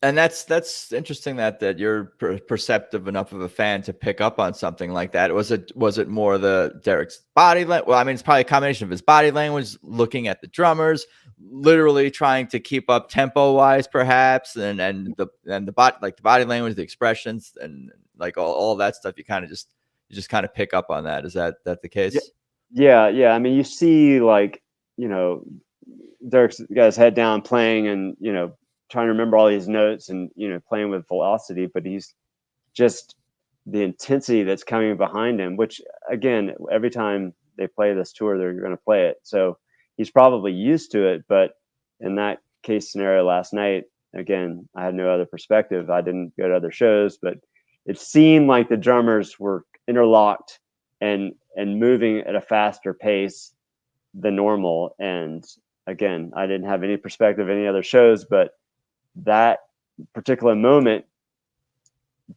And that's interesting that you're perceptive enough of a fan to pick up on something like that. Was it more the Derek's body language? Well, I mean, it's probably a combination of his body language, looking at the drummers, literally trying to keep up tempo wise, perhaps, and the body language, the expressions, and like all that stuff. You just kind of pick up on that. Is that the Yeah, case? yeah. I mean, you see, like, you know, Derek's got his head down playing and, trying to remember all these notes and, playing with velocity, but he's just the intensity that's coming behind him, which again, every time they play this tour, they're going to play it. So he's probably used to it. But in that case scenario last night, again, I had no other perspective. I didn't go to other shows, but it seemed like the drummers were interlocked and moving at a faster pace than normal. And again, I didn't have any perspective of any other shows, but that particular moment,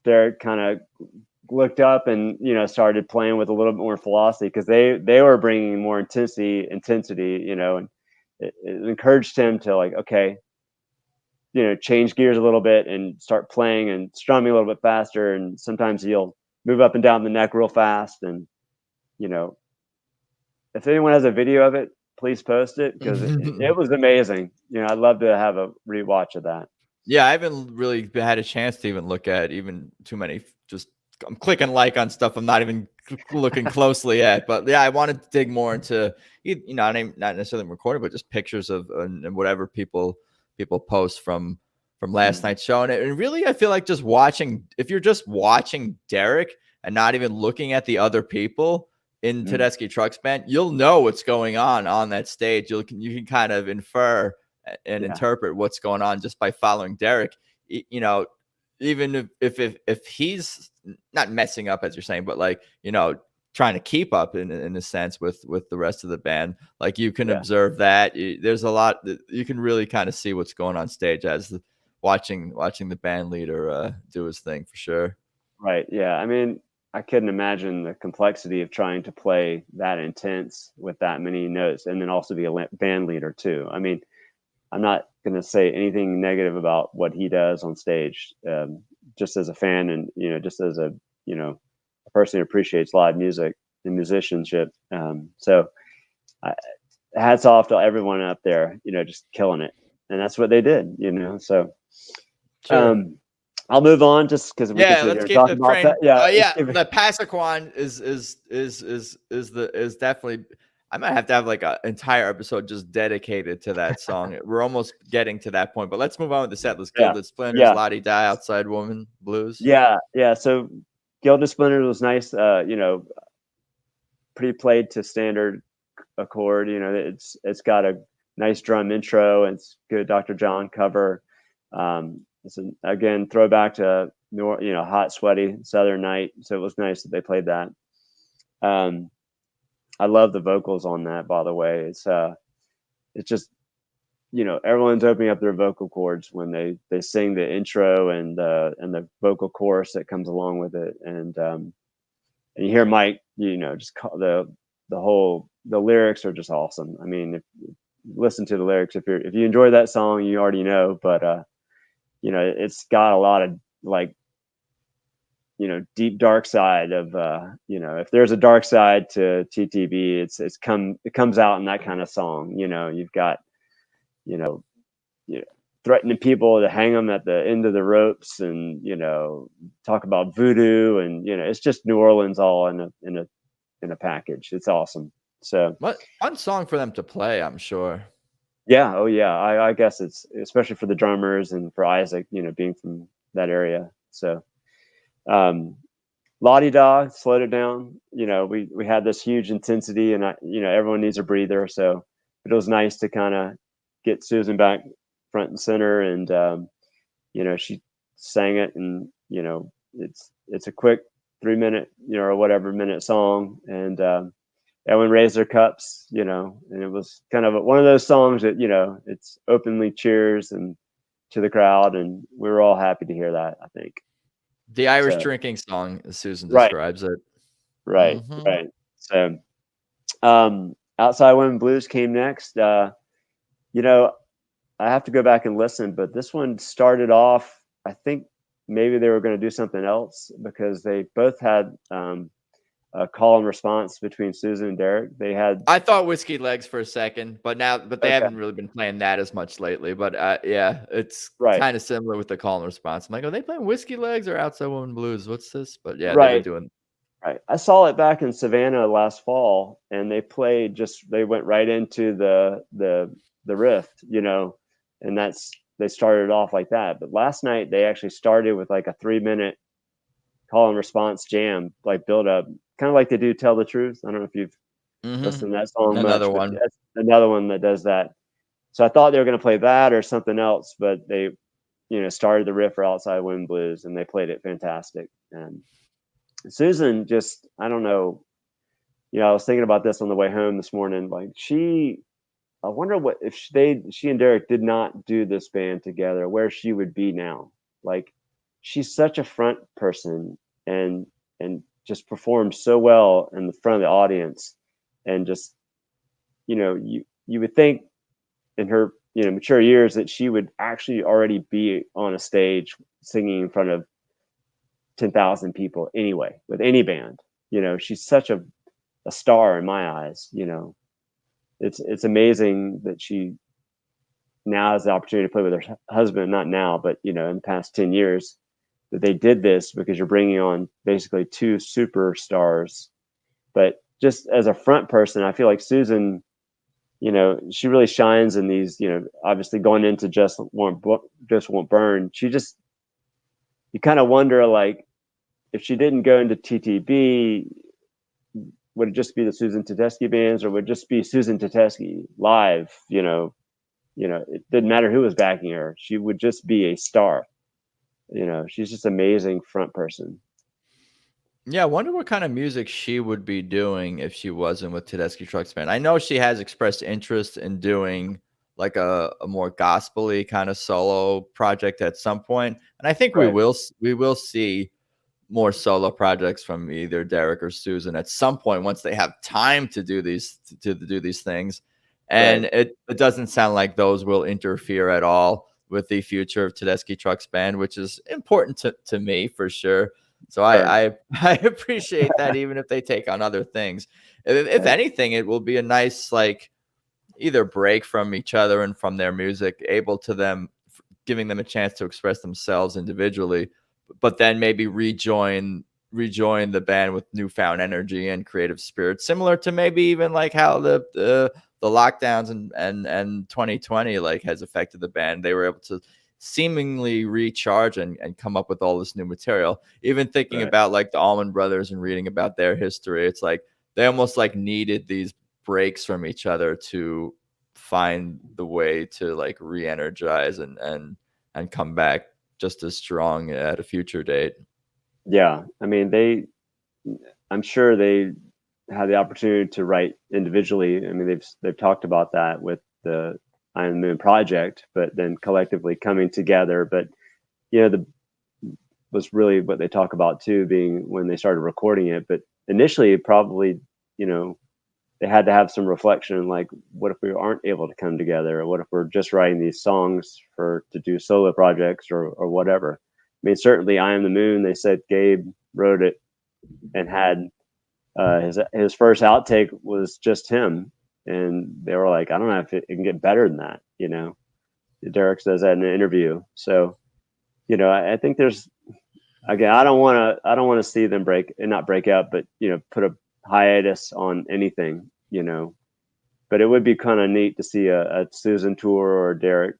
Derek kind of looked up and started playing with a little bit more velocity because they were bringing more intensity, and it encouraged him to, like, okay, change gears a little bit and start playing and strumming a little bit faster, and sometimes he'll move up and down the neck real fast. And you know if anyone has a video of it, please post it because it was amazing. I'd love to have a rewatch of that. Yeah, I haven't really had a chance to even look at even too many. Just I'm clicking like on stuff I'm not even looking closely at. But yeah, I wanted to dig more into not necessarily recording, but just pictures of and whatever people post from last night's show. And really, I feel like just watching. If you're just watching Derek and not even looking at the other people in Tedeschi Trucks Band, you'll know what's going on that stage. You can kind of infer and interpret what's going on just by following Derek. Even if he's not messing up as you're saying, but like trying to keep up in a sense with the rest of the band, like you can observe that there's a lot that you can really kind of see what's going on stage as watching the band leader do his thing for sure. Right. Yeah. I mean, I couldn't imagine the complexity of trying to play that intense with that many notes and then also be a band leader too. I mean, I'm not going to say anything negative about what he does on stage, just as a fan and, just as a person who appreciates live music and musicianship. So hats off to everyone up there, just killing it. And that's what they did, so. Sure. I'll move on just because we can sit here and talk about that. Yeah, the Passaquan is definitely. I might have to have like an entire episode just dedicated to that song. We're almost getting to that point, but let's move on with the set list. Gilda Splinter's Lottie Die, Outside Woman Blues. Yeah. So Gilda Splinter was nice. Pretty played to standard accord. It's got a nice drum intro. And it's good Dr. John cover. It's again throwback to Hot Sweaty Southern Night, so it was nice that they played that. I love the vocals on that, by the way. It's just everyone's opening up their vocal cords when they sing the intro and the vocal chorus that comes along with it, and you hear Mike just the lyrics are just awesome. I mean, if you listen to the lyrics, if you enjoy that song, you already know, but it's got a lot of like, deep dark side of, if there's a dark side to TTB, it comes out in that kind of song. You've got, threatening people to hang them at the end of the ropes and, talk about voodoo and, it's just New Orleans all in a package. It's awesome. So fun song for them to play, I'm sure. Yeah. Oh, yeah. I guess it's especially for the drummers and for Isaac, being from that area. So, Lottie Da slowed it down. We had this huge intensity, and everyone needs a breather. So it was nice to kind of get Susan back front and center, and she sang it, and it's a quick 3-minute, or whatever minute song, and everyone raised their cups, and it was kind of one of those songs that, it's openly cheers and to the crowd. And we were all happy to hear that, I think. The Irish drinking song, as Susan describes it. Right. So, Outside Women Blues came next. I have to go back and listen, but this one started off, I think maybe they were going to do something else because they both had, a call and response between Susan and Derek. I thought Whiskey Legs for a second, but they haven't really been playing that as much lately. But it's kind of similar with the call and response. I'm like, are they playing Whiskey Legs or Outside Woman Blues? What's this? But yeah, they were doing. Right. I saw it back in Savannah last fall, and they went right into the riff, and they started off like that. But last night they actually started with like a 3-minute call and response jam, like build up, kind of like they do Tell the Truth. I don't know if you've listened to that song. Another one. That's another one that does that. So I thought they were going to play that or something else, but they, started the riff for Outside Women Blues, and they played it fantastic. And Susan just, I don't know, I was thinking about this on the way home this morning. Like I wonder what if she and Derek did not do this band together, where she would be now. Like, she's such a front person and just performed so well in the front of the audience, and just, you would think in her, mature years that she would actually already be on a stage singing in front of 10,000 people anyway, with any band. She's such a star in my eyes. It's amazing that she now has the opportunity to play with her husband, not now, but in the past 10 years, that they did this, because you're bringing on basically two superstars. But just as a front person, I feel like Susan, she really shines in these, obviously going into Just Won't Burn. You kind of wonder, like, if she didn't go into TTB, would it just be the Susan Tedeschi bands, or would it just be Susan Tedeschi live? It didn't matter who was backing her. She would just be a star. She's just amazing front person. Yeah, I wonder what kind of music she would be doing if she wasn't with Tedeschi Trucks Band. I know she has expressed interest in doing like a more gospel-y kind of solo project at some point, and I think Right. we will see more solo projects from either Derek or Susan at some point once they have time to do these things. And Right. it doesn't sound like those will interfere at all with the future of Tedeschi Trucks Band, which is important to me for sure. So Sure. I appreciate that, even if they take on other things. If Right. anything, it will be a nice, like, either break from each other and from their music, giving them a chance to express themselves individually, but then maybe rejoin the band with newfound energy and creative spirit, similar to maybe even like how the lockdowns and 2020 like has affected the band. They were able to seemingly recharge and come up with all this new material. Even thinking Right. about like the Allman Brothers and reading about their history, it's like they almost like needed these breaks from each other to find the way to like re-energize and come back just as strong at a future date. Yeah. I mean, I'm sure they had the opportunity to write individually. I mean, they've talked about that with the I Am the Moon project, but then collectively coming together. But the was really what they talk about too, being when they started recording it. But initially, probably, they had to have some reflection, like, what if we aren't able to come together, or what if we're just writing these songs to do solo projects, or whatever. I mean, certainly, I Am the Moon, they said Gabe wrote it and had his first outtake was just him, and they were like, I don't know if it can get better than that. Derek says that in an interview. So I think there's, again, I don't want to see them not break up, but put a hiatus on anything. But it would be kind of neat to see a Susan tour or a Derek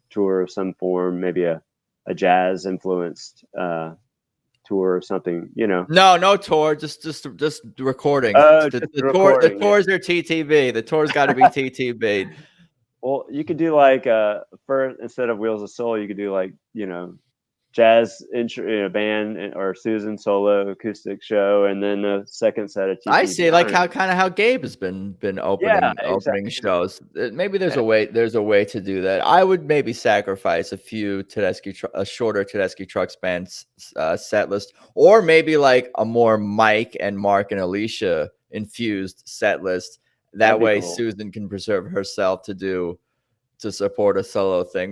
tour of some form, maybe a jazz influenced tour or something. No tour, just recording. Oh, The, just the the tour the recording. Yeah. tours are TTB. The tour's got to be TTB. Well, you could do like first, instead of Wheels of Soul, you could do like jazz intro, band, or Susan solo acoustic show, and then a second set of I TTB. see, like how Gabe has been Yeah, opening exactly. shows. Maybe there's a way to do that. I would maybe sacrifice a shorter Tedeschi Trucks Band set list, or maybe like a more Mike and Mark and Alicia infused set list. That'd That be way, cool. Susan can preserve herself to support a solo thing.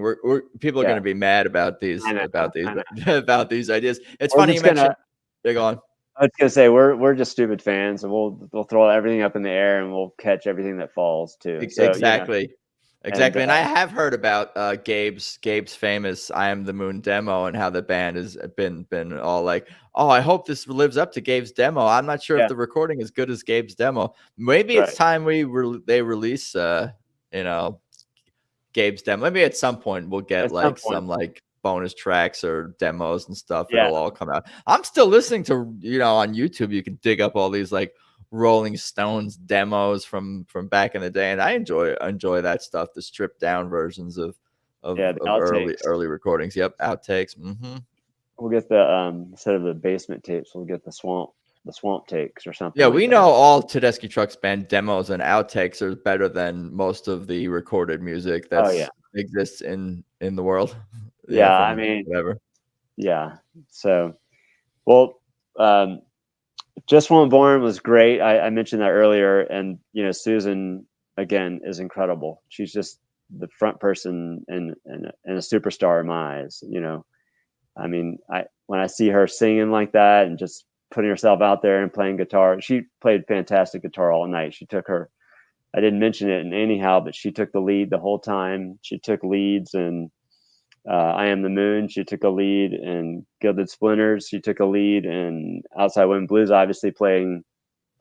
People are Yeah, going to be mad about these I know. I know. about these ideas. It's We're funny you just gonna. mentioned. Yeah, go on. I was gonna say we're just stupid fans, and we'll throw everything up in the air, and we'll catch everything that falls too. So Exactly. and Exactly. And I have heard about Gabe's famous I Am the Moon demo, and how the band has been all like, oh, I hope this lives up to Gabe's demo. I'm not sure if yeah, the recording is good as Gabe's demo. Maybe it's right. time they release you know, Gabe's demo. Maybe at some point we'll get At some like point, some like bonus tracks or demos and stuff. yeah, It'll all come out. I'm still listening to, on YouTube. You can dig up all these like Rolling Stones demos from back in the day, and I enjoy that stuff. The stripped down versions of yeah. The early outtakes. recordings. Yep, outtakes. Mm-hmm. We'll get the instead of the basement tapes, we'll get the swamp takes or something Yeah, like we that. know all Tedeschi Trucks Band demos and outtakes are better than most of the recorded music Oh yeah, that's exists in the world. yeah. I From mean, whatever. yeah. So, well, Just One Born was great. I mentioned that earlier, and Susan again is incredible. She's just the front person and a superstar in my eyes. I mean, when I see her singing like that and just putting herself out there and playing guitar, she played fantastic guitar all night. She took her I didn't mention it in anyhow, but she took the lead the whole time. She took leads and I Am the Moon. She took a lead in Gilded Splinters. She took a lead in Outside Wind Blues, obviously playing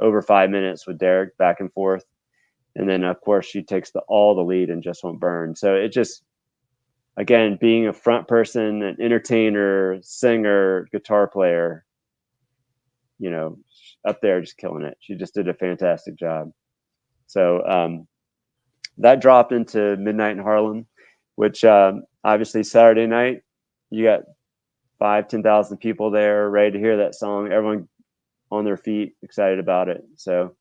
over 5 minutes with Derek back and forth. And then, of course, she takes all the lead in Just Won't Burn. So it just, again, being a front person, an entertainer, singer, guitar player, up there just killing it. She just did a fantastic job. So that dropped into Midnight in Harlem, which obviously Saturday night, you got 10,000 people there ready to hear that song. Everyone on their feet, excited about it. So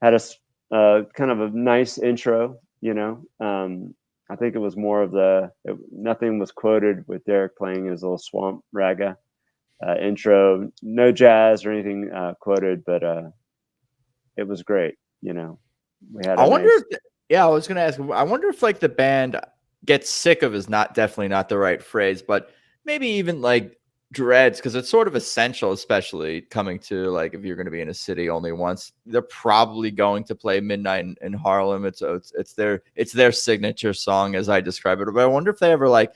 had a kind of a nice intro, I think it was more of nothing was quoted with Derek playing his little swamp raga intro, no jazz or anything quoted, but it was great. We had. I wonder I was going to ask, I wonder if like the band gets sick of is definitely not the right phrase, but maybe even like dreads, because it's sort of essential, especially coming to like if you're going to be in a city only once. They're probably going to play Midnight in Harlem. It's their signature song, as I describe it. But I wonder if they ever like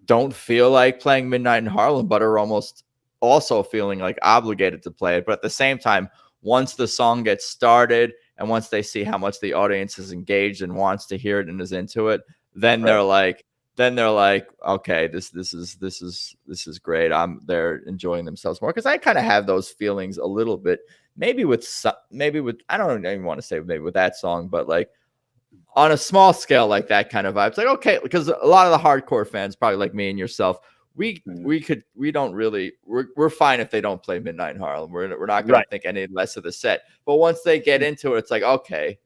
don't feel like playing Midnight in Harlem, but are almost also feeling like obligated to play it. But at the same time, once the song gets started and once they see how much the audience is engaged and wants to hear it and is into it, then right. they're like, okay, this is great. They're enjoying themselves more, because I kind of have those feelings a little bit. Maybe with I don't even want to say maybe with that song, but like on a small scale, like that kind of vibe. It's like, okay, because a lot of the hardcore fans, probably like me and yourself, we're fine if they don't play Midnight in Harlem. We're not going to think any less of the set. But once they get into it, it's like, okay,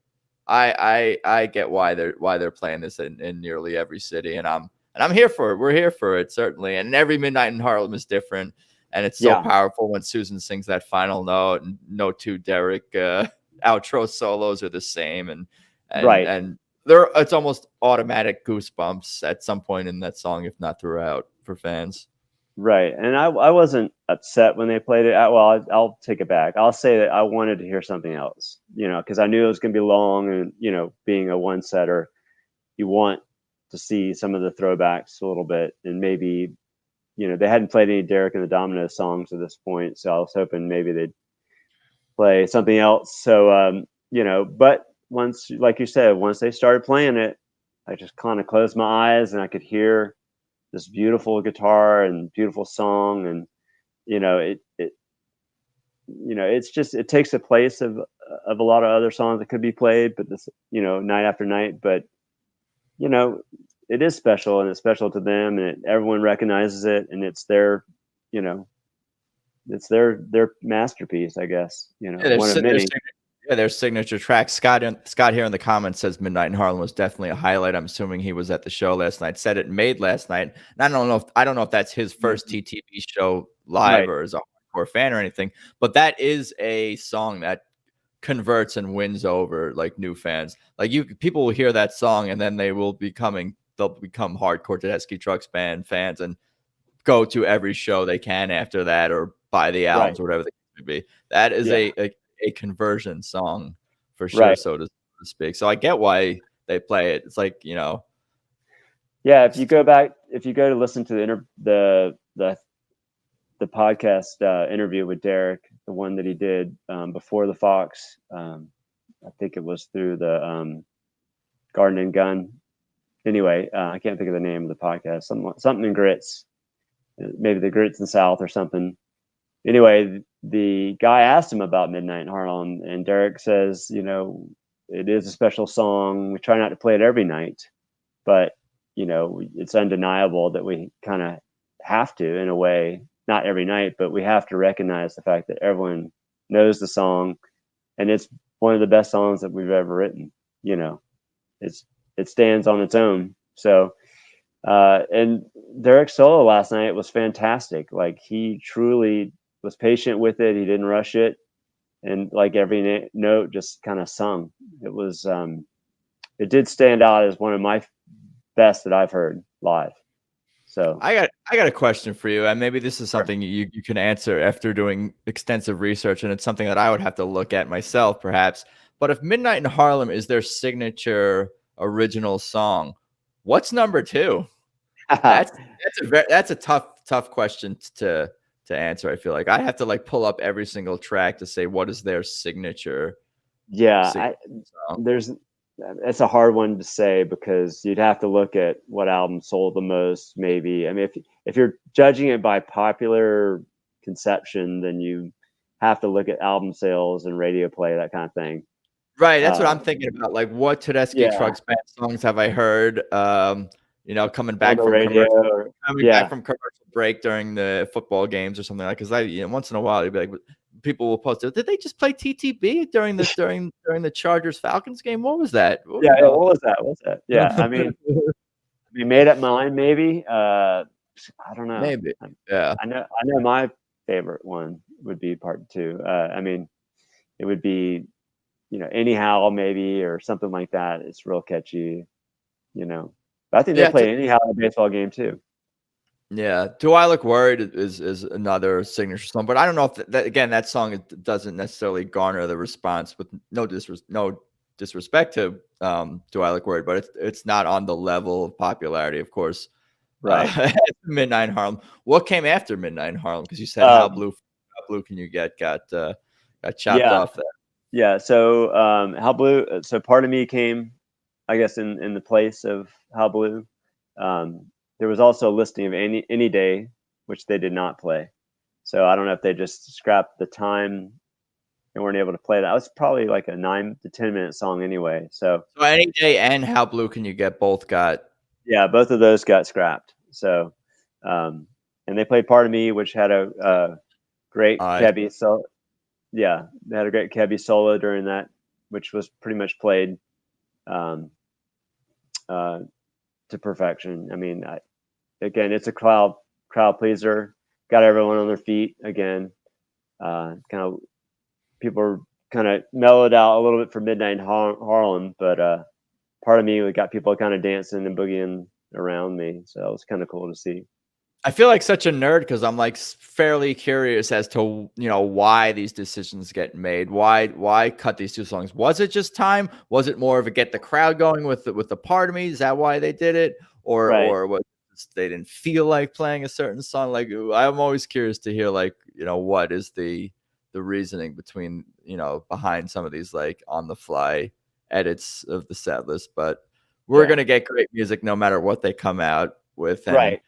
I get why they're playing this in nearly every city, and I'm here for it. We're here for it, certainly. And every Midnight in Harlem is different, and it's so powerful when Susan sings that final note, and no two Derek outro solos are the same, and it's almost automatic goosebumps at some point in that song, if not throughout, for fans. Right. And I wasn't upset when they played it. I'll take it back. I'll say that I wanted to hear something else, because I knew it was going to be long, and, being a one setter, you want to see some of the throwbacks a little bit, and maybe, they hadn't played any Derek and the Dominoes songs at this point. So I was hoping maybe they'd play something else. So, but once, like you said, once they started playing it, I just kind of closed my eyes and I could hear this beautiful guitar and beautiful song. And, it's just, it takes the place of a lot of other songs that could be played, but this, night after night, but, it is special, and it's special to them, and everyone recognizes it, and it's their, it's their masterpiece, I guess, one of many. Their signature track. Scott here in the comments says Midnight in Harlem was definitely a highlight. I'm assuming he was at the show last night. Said it made last night. And I don't know if that's his first TTB show live or as a hardcore fan or anything, but that is a song that converts and wins over like new fans. Like people will hear that song and then they'll become hardcore Tedeschi Trucks band fans and go to every show they can after that, or buy the albums or whatever they could be. That is a conversion song for sure, so to speak. So I get why they play it. It's like, if you go to listen to the podcast interview with Derek, the one that he did before the Fox, I think it was through the Garden and Gun. Anyway, I can't think of the name of the podcast. Something in Grits, maybe the Grits in South or something. Anyway, the guy asked him about Midnight in Harlem, and Derek says, it is a special song. We try not to play it every night, but, it's undeniable that we kind of have to, in a way, not every night, but we have to recognize the fact that everyone knows the song, and it's one of the best songs that we've ever written. It stands on its own. So, and Derek's solo last night was fantastic. Like, he truly was patient with it. He didn't rush it. And like every note just kind of sung. It was, it did stand out as one of my best that I've heard live. So I got a question for you, and maybe this is something you can answer after doing extensive research, and it's something that I would have to look at myself, perhaps. But if Midnight in Harlem is their signature original song, what's number two? That's a tough question to answer. I feel like I have to like pull up every single track to say what is their signature. Yeah, it's a hard one to say because you'd have to look at what album sold the most. Maybe, I mean, if you're judging it by popular conception, then you have to look at album sales and radio play, that kind of thing. Right, that's what I'm thinking about. Like, what Tedeschi Yeah, Trucks Band songs have I heard? Coming on back the from radio. commercial break during the football games or something like. Because once in a while, you'd be like, people will post, did they just play TTB during the Chargers Falcons game? What was that? What was that? What's that? Yeah, I mean, made up mine maybe. I don't know. Maybe. Yeah. I know my favorite one would be part two. I mean, it would be, anyhow maybe, or something like that. It's real catchy, But I think they play anyhow in a baseball game too. Yeah, "Do I Look Worried" is another signature song, but I don't know if that song doesn't necessarily garner the response. With no disrespect to "Do I Look Worried," but it's not on the level of popularity, of course. Right. Midnight in Harlem. What came after Midnight in Harlem? Because you said how blue can you get got chopped off there. Yeah. So How Blue. So Part of Me came, I guess, in the place of How Blue. There was also a listing of Any Day, which they did not play. So I don't know if they just scrapped the time and weren't able to play that. It was probably like a 9 to 10 minute song anyway. So Any Day and How Blue Can You Get both got. Yeah, both of those got scrapped. So, and they played Part of Me, which had a great Kebby solo. Yeah, they had a great Kebby solo during that, which was pretty much played to perfection. I mean, again, it's a crowd pleaser. Got everyone on their feet again. Kind of people are kind of mellowed out a little bit for Midnight in Harlem, but Part of Me, we got people kind of dancing and boogieing around me, so it was kind of cool to see. I feel like such a nerd because I'm like fairly curious as to why these decisions get made. Why cut these two songs? Was it just time? Was it more of a get the crowd going with the Part of Me? Is that why they did it, or was they didn't feel like playing a certain song? Like, I'm always curious to hear what is the reasoning between behind some of these like on the fly edits of the set list. But we're gonna get great music no matter what they come out with, and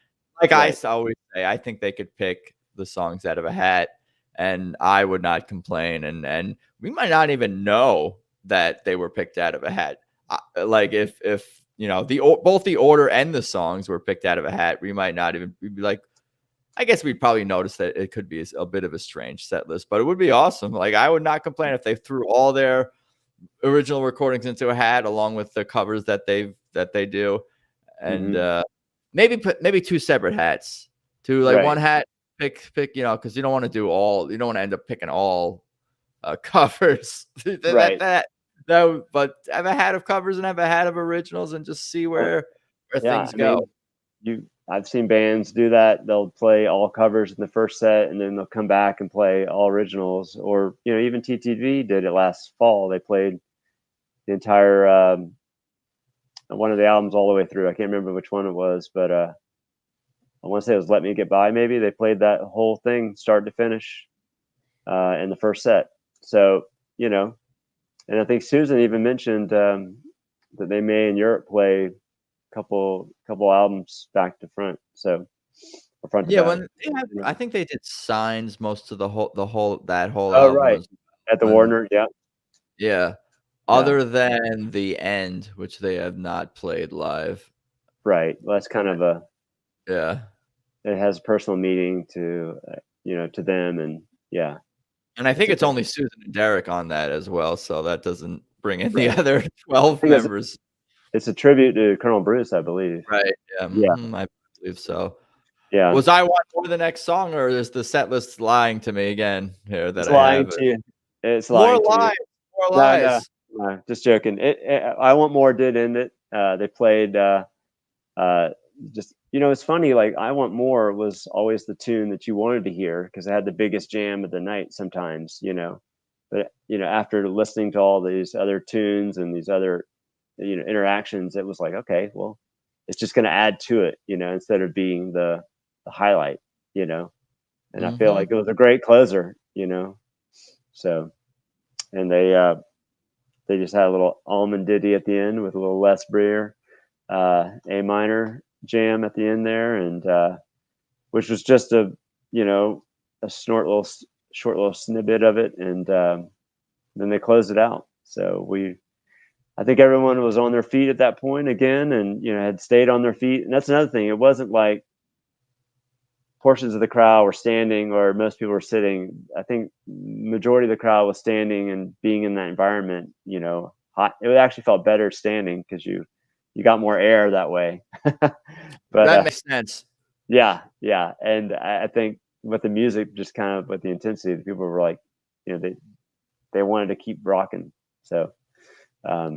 I always say, I think they could pick the songs out of a hat, and I would not complain. And we might not even know that they were picked out of a hat. Like if both the order and the songs were picked out of a hat, we might not even. We'd be like, I guess we'd probably notice that it could be a bit of a strange set list, but it would be awesome. Like I would not complain if they threw all their original recordings into a hat along with the covers that they do, and maybe two separate hats. One hat, pick, because you don't want to do all. You don't want to end up picking all covers. But have a hat of covers and have a hat of originals and just see where things go. I've seen bands do that. They'll play all covers in the first set, and then they'll come back and play all originals. Or even TTB did it last fall. They played the entire one of the albums all the way through. I can't remember which one it was, but I want to say it was "Let Me Get By." Maybe they played that whole thing start to finish in the first set. So and I think Susan even mentioned that they may in Europe play a couple albums back to front. So front to back. I think they did Signs most of the whole album. Right, at the Warner. Yeah. Other than The End, which they have not played live. Right. Well, that's kind of it has a personal meaning to to them, and and I think it's only Susan and Derek on that as well, so that doesn't bring in the other 12 members. It's a tribute to Colonel Bruce, I believe. Right. Yeah. I believe so. Yeah. Was I Want More the next song, or is the set list lying to me again here? That it's lying to you. It's lying more lies. No, just joking. I Want More did end it. They played just it's funny. Like I Want More was always the tune that you wanted to hear because it had the biggest jam of the night. Sometimes But after listening to all these other tunes and these other interactions, it was like, okay, well, it's just going to add to it, instead of being the highlight, and I feel like it was a great closer, so, and they just had a little almond ditty at the end with a little Les Breer A minor jam at the end there, and which was just a short little snippet of it, and then they closed it out. So I think everyone was on their feet at that point again, and had stayed on their feet. And that's another thing. It wasn't like portions of the crowd were standing or most people were sitting. I think majority of the crowd was standing, and being in that environment, hot, it actually felt better standing because you got more air that way. But that makes sense. Yeah. And I think with the music, just kind of with the intensity, the people were like, they wanted to keep rocking. So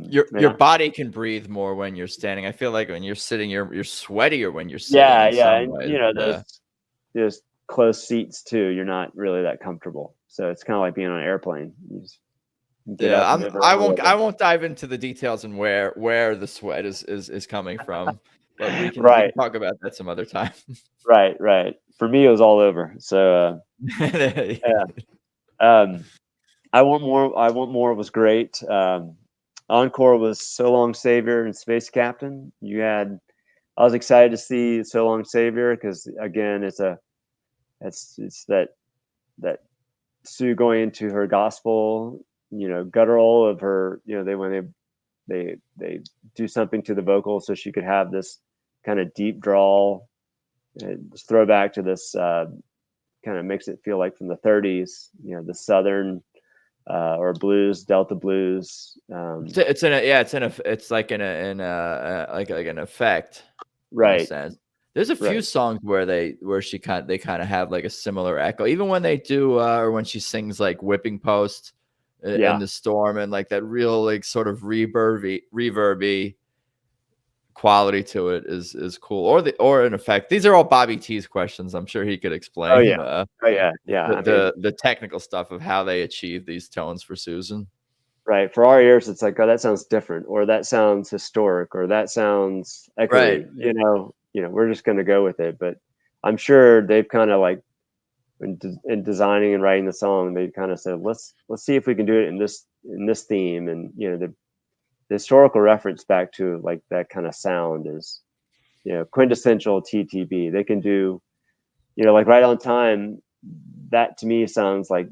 your body can breathe more when you're standing. I feel like when you're sitting, you're sweatier when you're sitting. Yeah, and those close seats too. You're not really that comfortable, so it's kind of like being on an airplane. I won't dive into the details and where the sweat is coming from, but we can talk about that some other time. Right. For me, it was all over. So yeah. I Want More was great. Encore was So Long Savior and Space Captain. I was excited to see So Long Savior because again, it's that Sue going into her gospel, guttural of her, when they do something to the vocal so she could have this kind of deep drawl, throwback to this kind of makes it feel like from the 30s, the Southern or blues, Delta blues. It's like an effect, right? There's a few songs where they kind of have like a similar echo, even when they do or when she sings like Whipping Post in the Storm, and like that real like sort of reverby quality to it is cool. Or in effect, these are all Bobby T's questions. I'm sure he could explain. The technical stuff of how they achieve these tones for Susan. Right. For our ears, it's like, oh, that sounds different, or that sounds historic, or that sounds echoey. Right. We're just going to go with it. But I'm sure they've kind of like in designing and writing the song, they kind of said, let's see if we can do it in this theme, and the historical reference back to like that kind of sound is quintessential TTB. They can do like Right on Time. That to me sounds like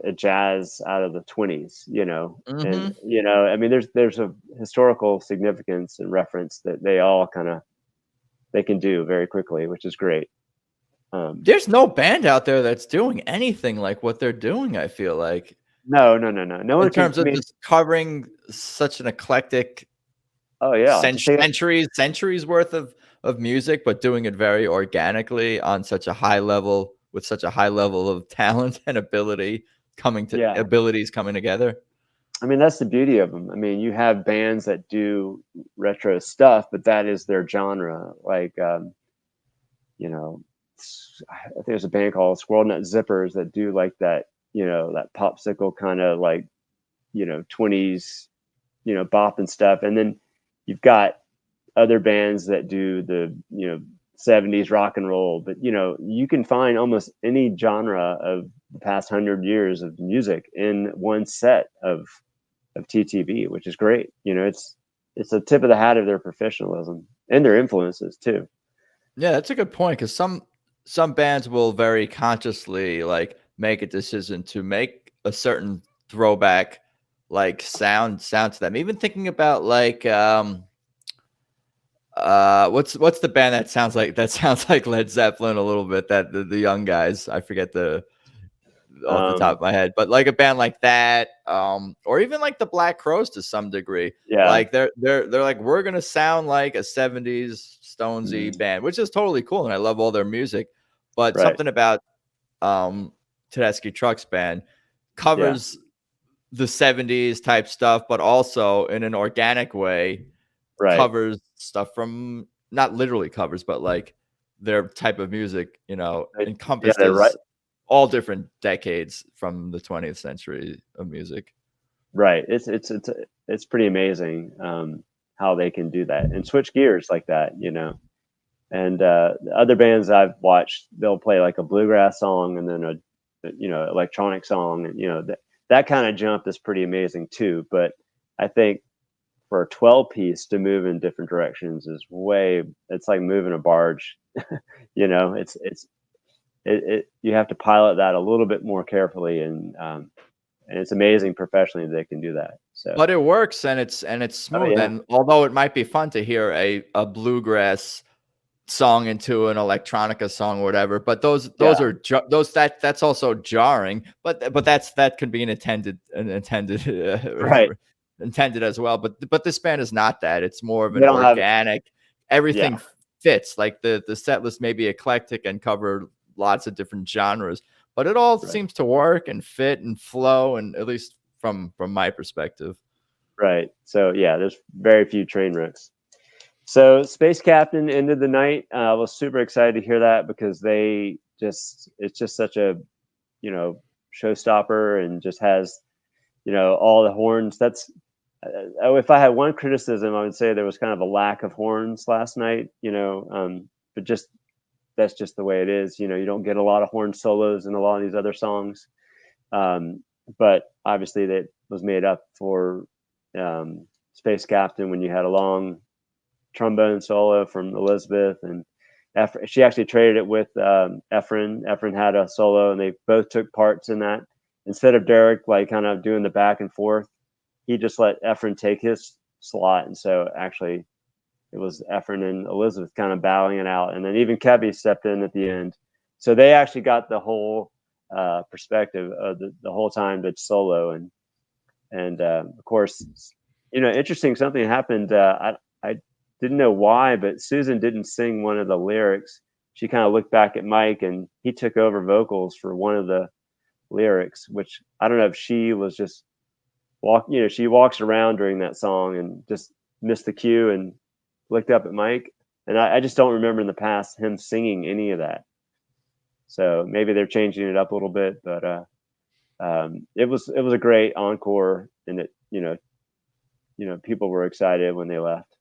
a jazz out of the 20s, and I mean there's a historical significance and reference that they all they can do very quickly, which is great. There's no band out there that's doing anything like what they're doing, I feel like. No. In terms of just covering such an eclectic, centuries worth of music, but doing it very organically on such a high level, with such a high level of talent and abilities coming together. I mean, that's the beauty of them. I mean, you have bands that do retro stuff, but that is their genre. Like, I think there's a band called Squirrel Nut Zippers that do like that, that popsicle kind of like, 20s, bop and stuff. And then you've got other bands that do the, 70s rock and roll. But, you can find almost any genre of the past 100 years of music in one set of TTB, which is great. It's a tip of the hat of their professionalism and their influences too. Yeah, that's a good point, because some bands will very consciously like make a decision to make a certain throwback like sound to them. Even thinking about like what's the band that sounds like Led Zeppelin a little bit, that the young guys, I forget off the top of my head, but like a band like that, or even like the Black Crowes to some degree. Like they're like, we're gonna sound like a 70s Stonesy band, which is totally cool, and I love all their music. But something about Tedeschi Trucks Band covers the 70s type stuff, but also in an organic way covers stuff from, not literally covers, but like their type of music, encompasses all different decades from the 20th century of music. Right. It's pretty amazing how they can do that and switch gears like that, And other bands I've watched, they'll play like a bluegrass song and then a electronic song, and that kind of jump is pretty amazing too. But I think for a 12-piece to move in different directions is it's like moving a barge. You have to pilot that a little bit more carefully, and it's amazing professionally they can do that. So, but it works, and it's smooth. yeah. And although it might be fun to hear a bluegrass song into an electronica song or whatever, but those are that's also jarring. But that could be an intended Right. intended as well. But this band is not that. It's more of an They don't have organic. Everything Yeah. fits. Like the set list may be eclectic and cover lots of different genres, but it all seems to work and fit and flow, and at least from my perspective. Right. So yeah, there's very few train wrecks. So Space Captain ended the night. I was super excited to hear that because it's just such a, showstopper, and just has, all the horns. That's if I had one criticism, I would say there was kind of a lack of horns last night, but that's just the way it is. You don't get a lot of horn solos in a lot of these other songs. But obviously that was made up for Space Captain when you had a long trombone solo from Elizabeth, and she actually traded it with Efren. Efren had a solo, and they both took parts in that. Instead of Derek like kind of doing the back and forth, he just let Efren take his slot, and so actually it was Efren and Elizabeth kind of battling it out, and then even Kebby stepped in at the end. So they actually got the whole perspective of the whole time that's solo, and of course, interesting. Something happened. I didn't know why, but Susan didn't sing one of the lyrics. She kind of looked back at Mike, and he took over vocals for one of the lyrics, which I don't know if she was just she walks around during that song and just missed the cue and looked up at Mike. And I just don't remember in the past him singing any of that. So maybe they're changing it up a little bit, but it was a great encore, and it people were excited when they left.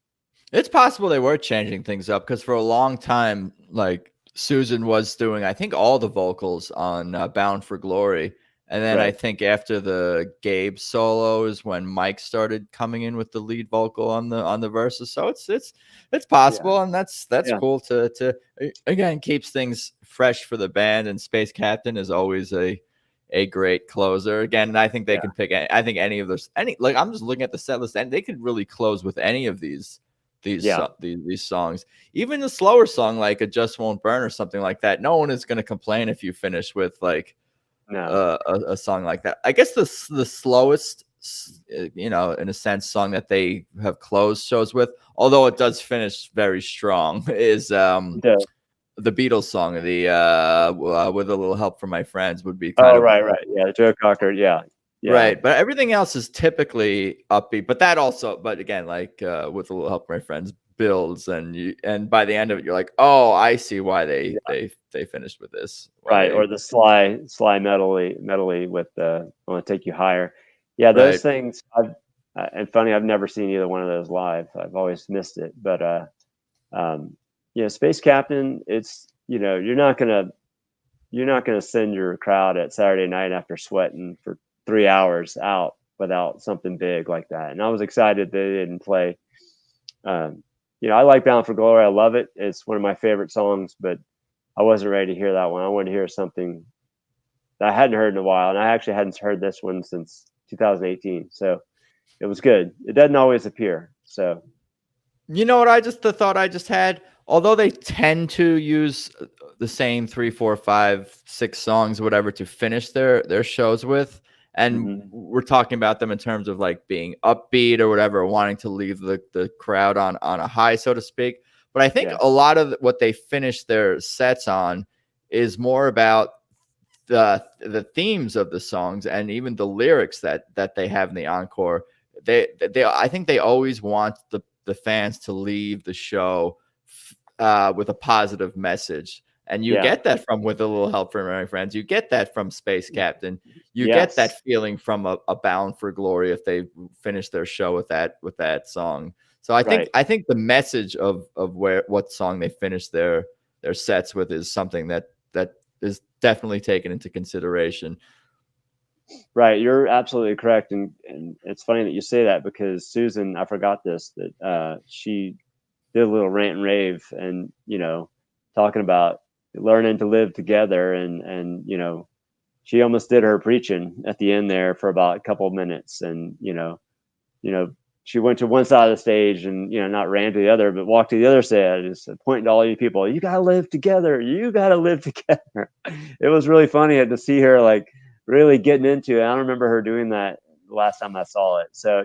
It's possible they were changing things up, because for a long time, like, Susan was doing, I think, all the vocals on Bound for Glory. And then I think after the Gabe solo is when Mike started coming in with the lead vocal on the verses. So it's possible, and that's cool to again keeps things fresh for the band. And Space Captain is always a great closer. Again, and I think they can pick. I think any of those. Like, I'm just looking at the set list, and they could really close with any of these songs. Even the slower song like "It Just Won't Burn" or something like that. No one is going to complain if you finish with like a song like that. I guess the slowest, in a sense, song that they have closed shows with, although it does finish very strong, is the Beatles song, "With a Little Help from My Friends," would be kind of right, yeah, Joe Cocker, right. But everything else is typically upbeat. But again, like "With a Little Help from My Friends" builds, and by the end of it, you're like, oh, I see why they finished with this. Or the sly medley with "I Want to Take You Higher." Yeah, those things. And funny, I've never seen either one of those live. I've always missed it. But Space Captain, it's you're not gonna send your crowd at Saturday night after sweating for 3 hours out without something big like that. And I was excited they didn't play. I like Bound for Glory. I love it. It's one of my favorite songs, but I wasn't ready to hear that one. I wanted to hear something that I hadn't heard in a while, and I actually hadn't heard this one since 2018. So it was good. It doesn't always appear. So, what the thought I just had? Although they tend to use the same 3, 4, 5, 6 songs, whatever, to finish their shows with, and we're talking about them in terms of like being upbeat or whatever, wanting to leave the crowd on a high, so to speak. But I think a lot of what they finish their sets on is more about the themes of the songs, and even the lyrics that they have in the encore. I think they always want the fans to leave the show with a positive message. And you get that from With a Little Help from My Friends. You get that from Space Captain. You get that feeling from a Bound for Glory if they finish their show with that song. So I think the message of what song they finish their sets with is something that is definitely taken into consideration. Right, you're absolutely correct, and it's funny that you say that, because Susan, I forgot this, that she did a little rant and rave, and talking about learning to live together, and she almost did her preaching at the end there for about a couple of minutes, and she went to one side of the stage and not ran to the other, but walked to the other side, just pointing to all you people, you gotta live together, you gotta live together. It was really funny to see her like really getting into it. I don't remember her doing that the last time I saw it. So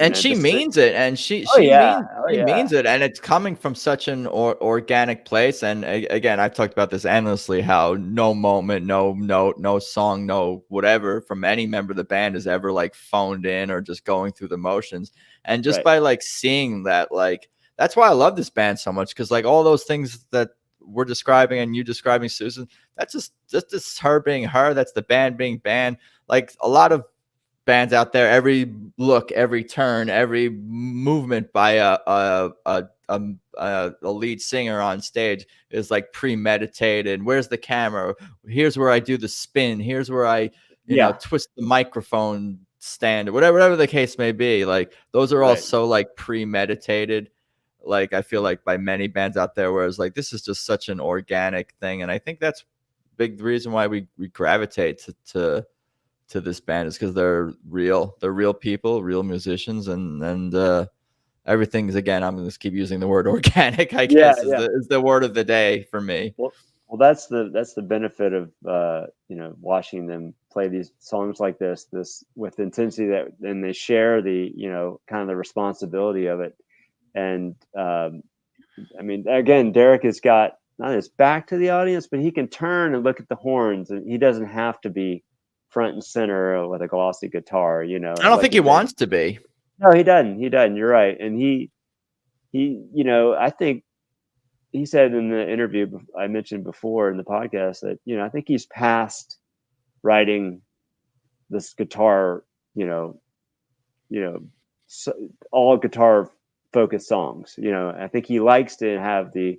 and she means it, and she means it, and it's coming from such an organic place. And again, I've talked about this endlessly, how no moment, no note, no song, no whatever from any member of the band is ever like phoned in or just going through the motions. And just by like seeing that, like, that's why I love this band so much, because like all those things that we're describing and you describing, Susan, that's just her being her. That's the band being band. Like a lot of bands out there, every look, every turn, every movement by a lead singer on stage is like premeditated. Where's the camera? Here's where I do the spin. Here's where I twist the microphone stand, or whatever the case may be. Like those are all so like premeditated, like I feel like by many bands out there, whereas like this is just such an organic thing. And I think that's big reason why we gravitate to this band, is because they're real people, real musicians, and everything's, again, I'm going to keep using the word organic, I guess, is the word of the day for me. Well, that's the benefit of watching them play these songs like this with intensity, that then they share the kind of the responsibility of it. And I mean, again, Derek has got not his back to the audience, but he can turn and look at the horns, and he doesn't have to be front and center with a glossy guitar. I don't think he wants to be. No, he doesn't. You're right. And he I think he said in the interview I mentioned before in the podcast that I think he's past writing this guitar, all guitar focused songs. I think he likes to have the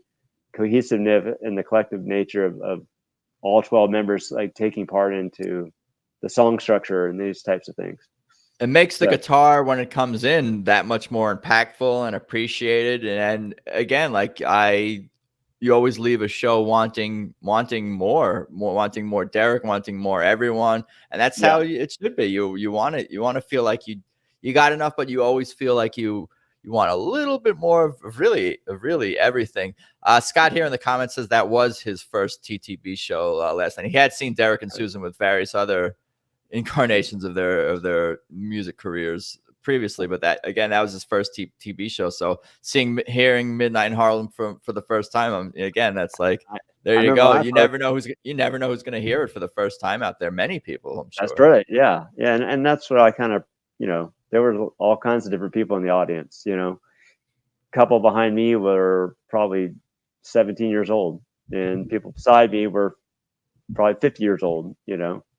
cohesiveness and the collective nature of all 12 members like taking part into the song structure and these types of things. It makes the guitar, when it comes in, that much more impactful and appreciated. And again, like you always leave a show wanting more wanting more Derek, wanting more everyone, and that's how it should be. You want to feel like you got enough, but you always feel like you want a little bit more of really everything. Scott here in the comments says that was his first TTB show last night. He had seen Derek and Susan with various other incarnations of their music careers previously, but that was his first TV show. So hearing Midnight in Harlem for the first time, again, that's like, there you go. You never know who's going to hear it for the first time out there. Many people, I'm sure. That's right. Yeah. And that's what I kind of, there were all kinds of different people in the audience. A couple behind me were probably 17 years old, and people beside me were probably 50 years old.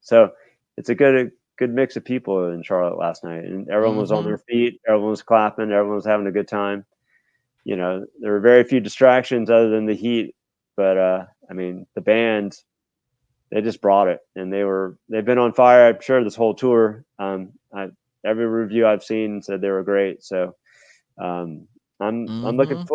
So it's a good mix of people in Charlotte last night, and everyone was on their feet. Everyone was clapping. Everyone was having a good time. There were very few distractions other than the heat, but I mean, the band, they just brought it, and they've been on fire, I'm sure, this whole tour. Every review I've seen said they were great. So I'm looking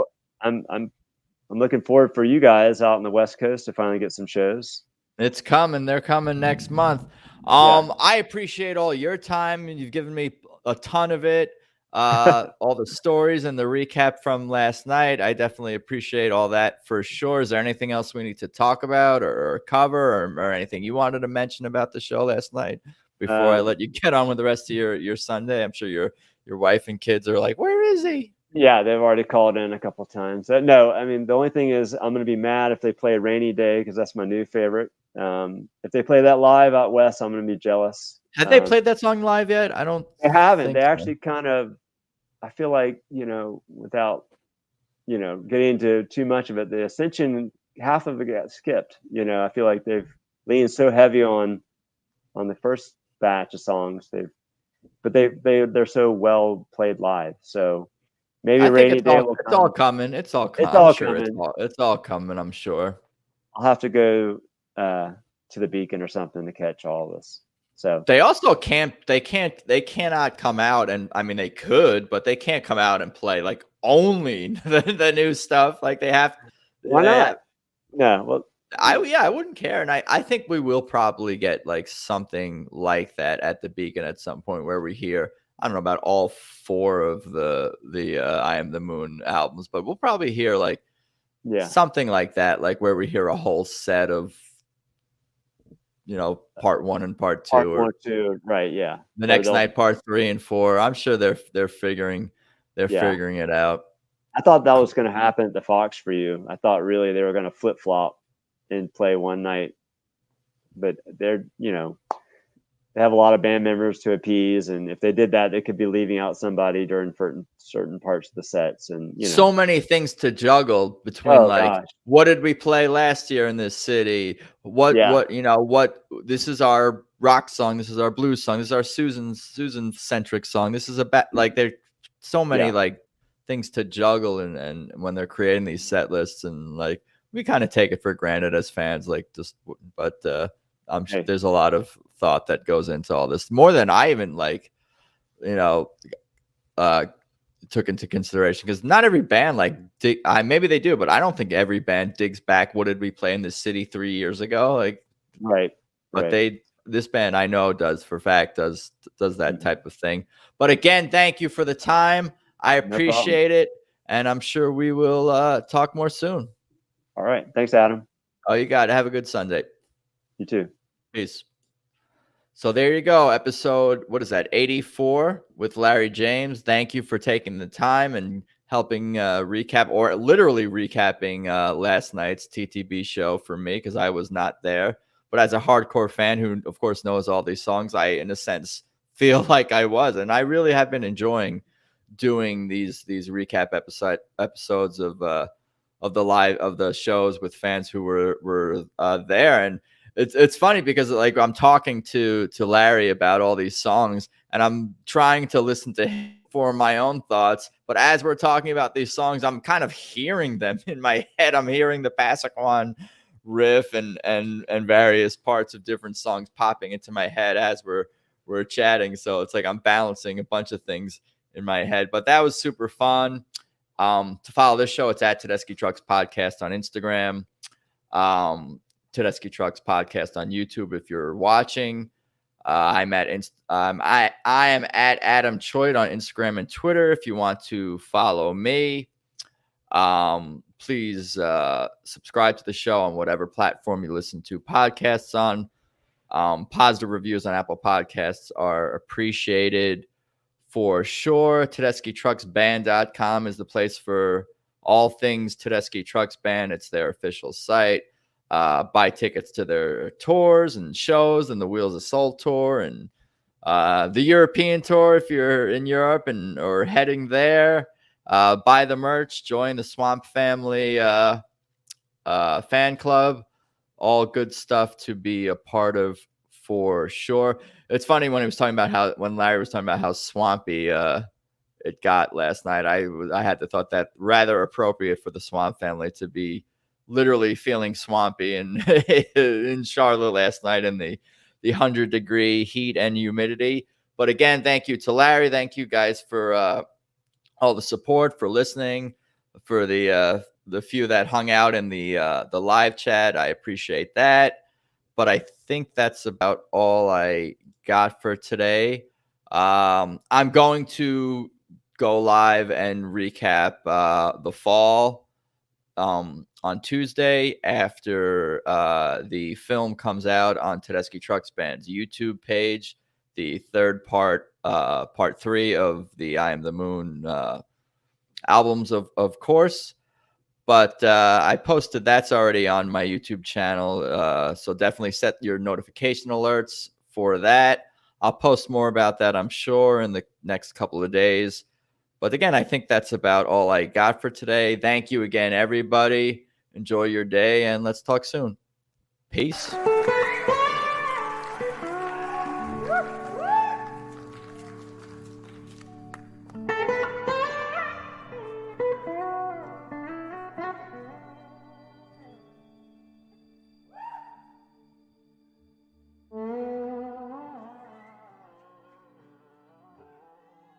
forward for you guys out on the West Coast to finally get some shows. It's coming. They're coming next month. I appreciate all your time. You've given me a ton of it. All the stories and the recap from last night. I definitely appreciate all that for sure. Is there anything else we need to talk about or cover or anything you wanted to mention about the show last night before I let you get on with the rest of your Sunday? I'm sure your wife and kids are like, where is he? Yeah, they've already called in a couple of times. No, I mean, the only thing is I'm going to be mad if they play a Rainy Day, because that's my new favorite. If they play that live out west, I'm going to be jealous. Have they played that song live yet? I don't. They haven't. They actually kind of, I feel like, without, getting into too much of it, the Ascension half of it got skipped. I feel like they've leaned so heavy on the first batch of songs. They're so well played live. So maybe I think Rainy Day will it's come. all coming. It's all coming. It's I'm all sure coming. it's all coming. I'm sure. I'll have to go to the Beacon or something to catch all this. So they also they cannot come out, and I mean they could, but they can't come out and play like only the new stuff. Like they have. Why not? No, well, I wouldn't care, and I think we will probably get like something like that at the Beacon at some point where we hear, I don't know about all 4 of the I Am the Moon albums, but we'll probably hear like something like that, like where we hear a whole set of part 1 and part 2, part 1 or 2, right? Yeah. The next night, part 3 and 4. I'm sure they're figuring it out. I thought that was going to happen at the Fox for you. I thought really they were going to flip flop and play one night, but they're they have a lot of band members to appease, and if they did that, they could be leaving out somebody during certain parts of the sets, and so many things to juggle between what did we play last year in this city? What this is our rock song, this is our blues song, this is our Susan centric song. This is there's so many things to juggle, and when they're creating these set lists, and like we kind of take it for granted as fans, but I'm sure there's a lot of thought that goes into all this, more than I even took into consideration, because not every band maybe they do, but I don't think every band digs back what did we play in this city 3 years ago, but this band I know does that type of thing. But again, thank you for the time. I appreciate it, and I'm sure we will talk more soon. All right, thanks, Adam. Oh, you got it. Have a good Sunday. You too. Peace. So there you go. Episode, 84 with Larry James. Thank you for taking the time and helping recap, or literally recapping last night's TTB show for me, because I was not there. But as a hardcore fan who, of course, knows all these songs, I, in a sense, feel like I was. And I really have been enjoying doing these recap episodes of the shows with fans who were there. And it's funny because I'm talking to Larry about all these songs, and I'm trying to listen to him for my own thoughts. But as we're talking about these songs, I'm kind of hearing them in my head. I'm hearing the Passaquan riff and various parts of different songs popping into my head as we're chatting. So it's like I'm balancing a bunch of things in my head. But that was super fun. To follow this show, it's at Tedeschi Trucks Podcast on Instagram. Tedeschi Trucks Podcast on YouTube if you're watching. I am at Adam Choit on Instagram and Twitter if you want to follow me. Please subscribe to the show on whatever platform you listen to podcasts on. Positive reviews on Apple Podcasts are appreciated for sure. TedeschiTrucksBand.com is the place for all things Tedeschi Trucks Band. It's their official site. Buy tickets to their tours and shows, and the Wheels of Soul tour, and the European tour if you're in Europe or heading there. Buy the merch, join the Swamp Family fan club. All good stuff to be a part of for sure. It's funny when when Larry was talking about how swampy it got last night. I had the thought that rather appropriate for the Swamp Family to be literally feeling swampy in Charlotte last night in the 100-degree heat and humidity. But again, thank you to Larry. Thank you guys for all the support, for listening, for the few that hung out in the live chat. I appreciate that. But I think that's about all I got for today. I'm going to go live and recap the fall on Tuesday after the film comes out on Tedeschi Trucks Band's YouTube page. The third part 3 of the I Am the Moon albums, of course. But I posted that's already on my YouTube channel. So definitely set your notification alerts for that. I'll post more about that, I'm sure, in the next couple of days. But again, I think that's about all I got for today. Thank you again, everybody, Enjoy your day, and let's talk soon. Peace.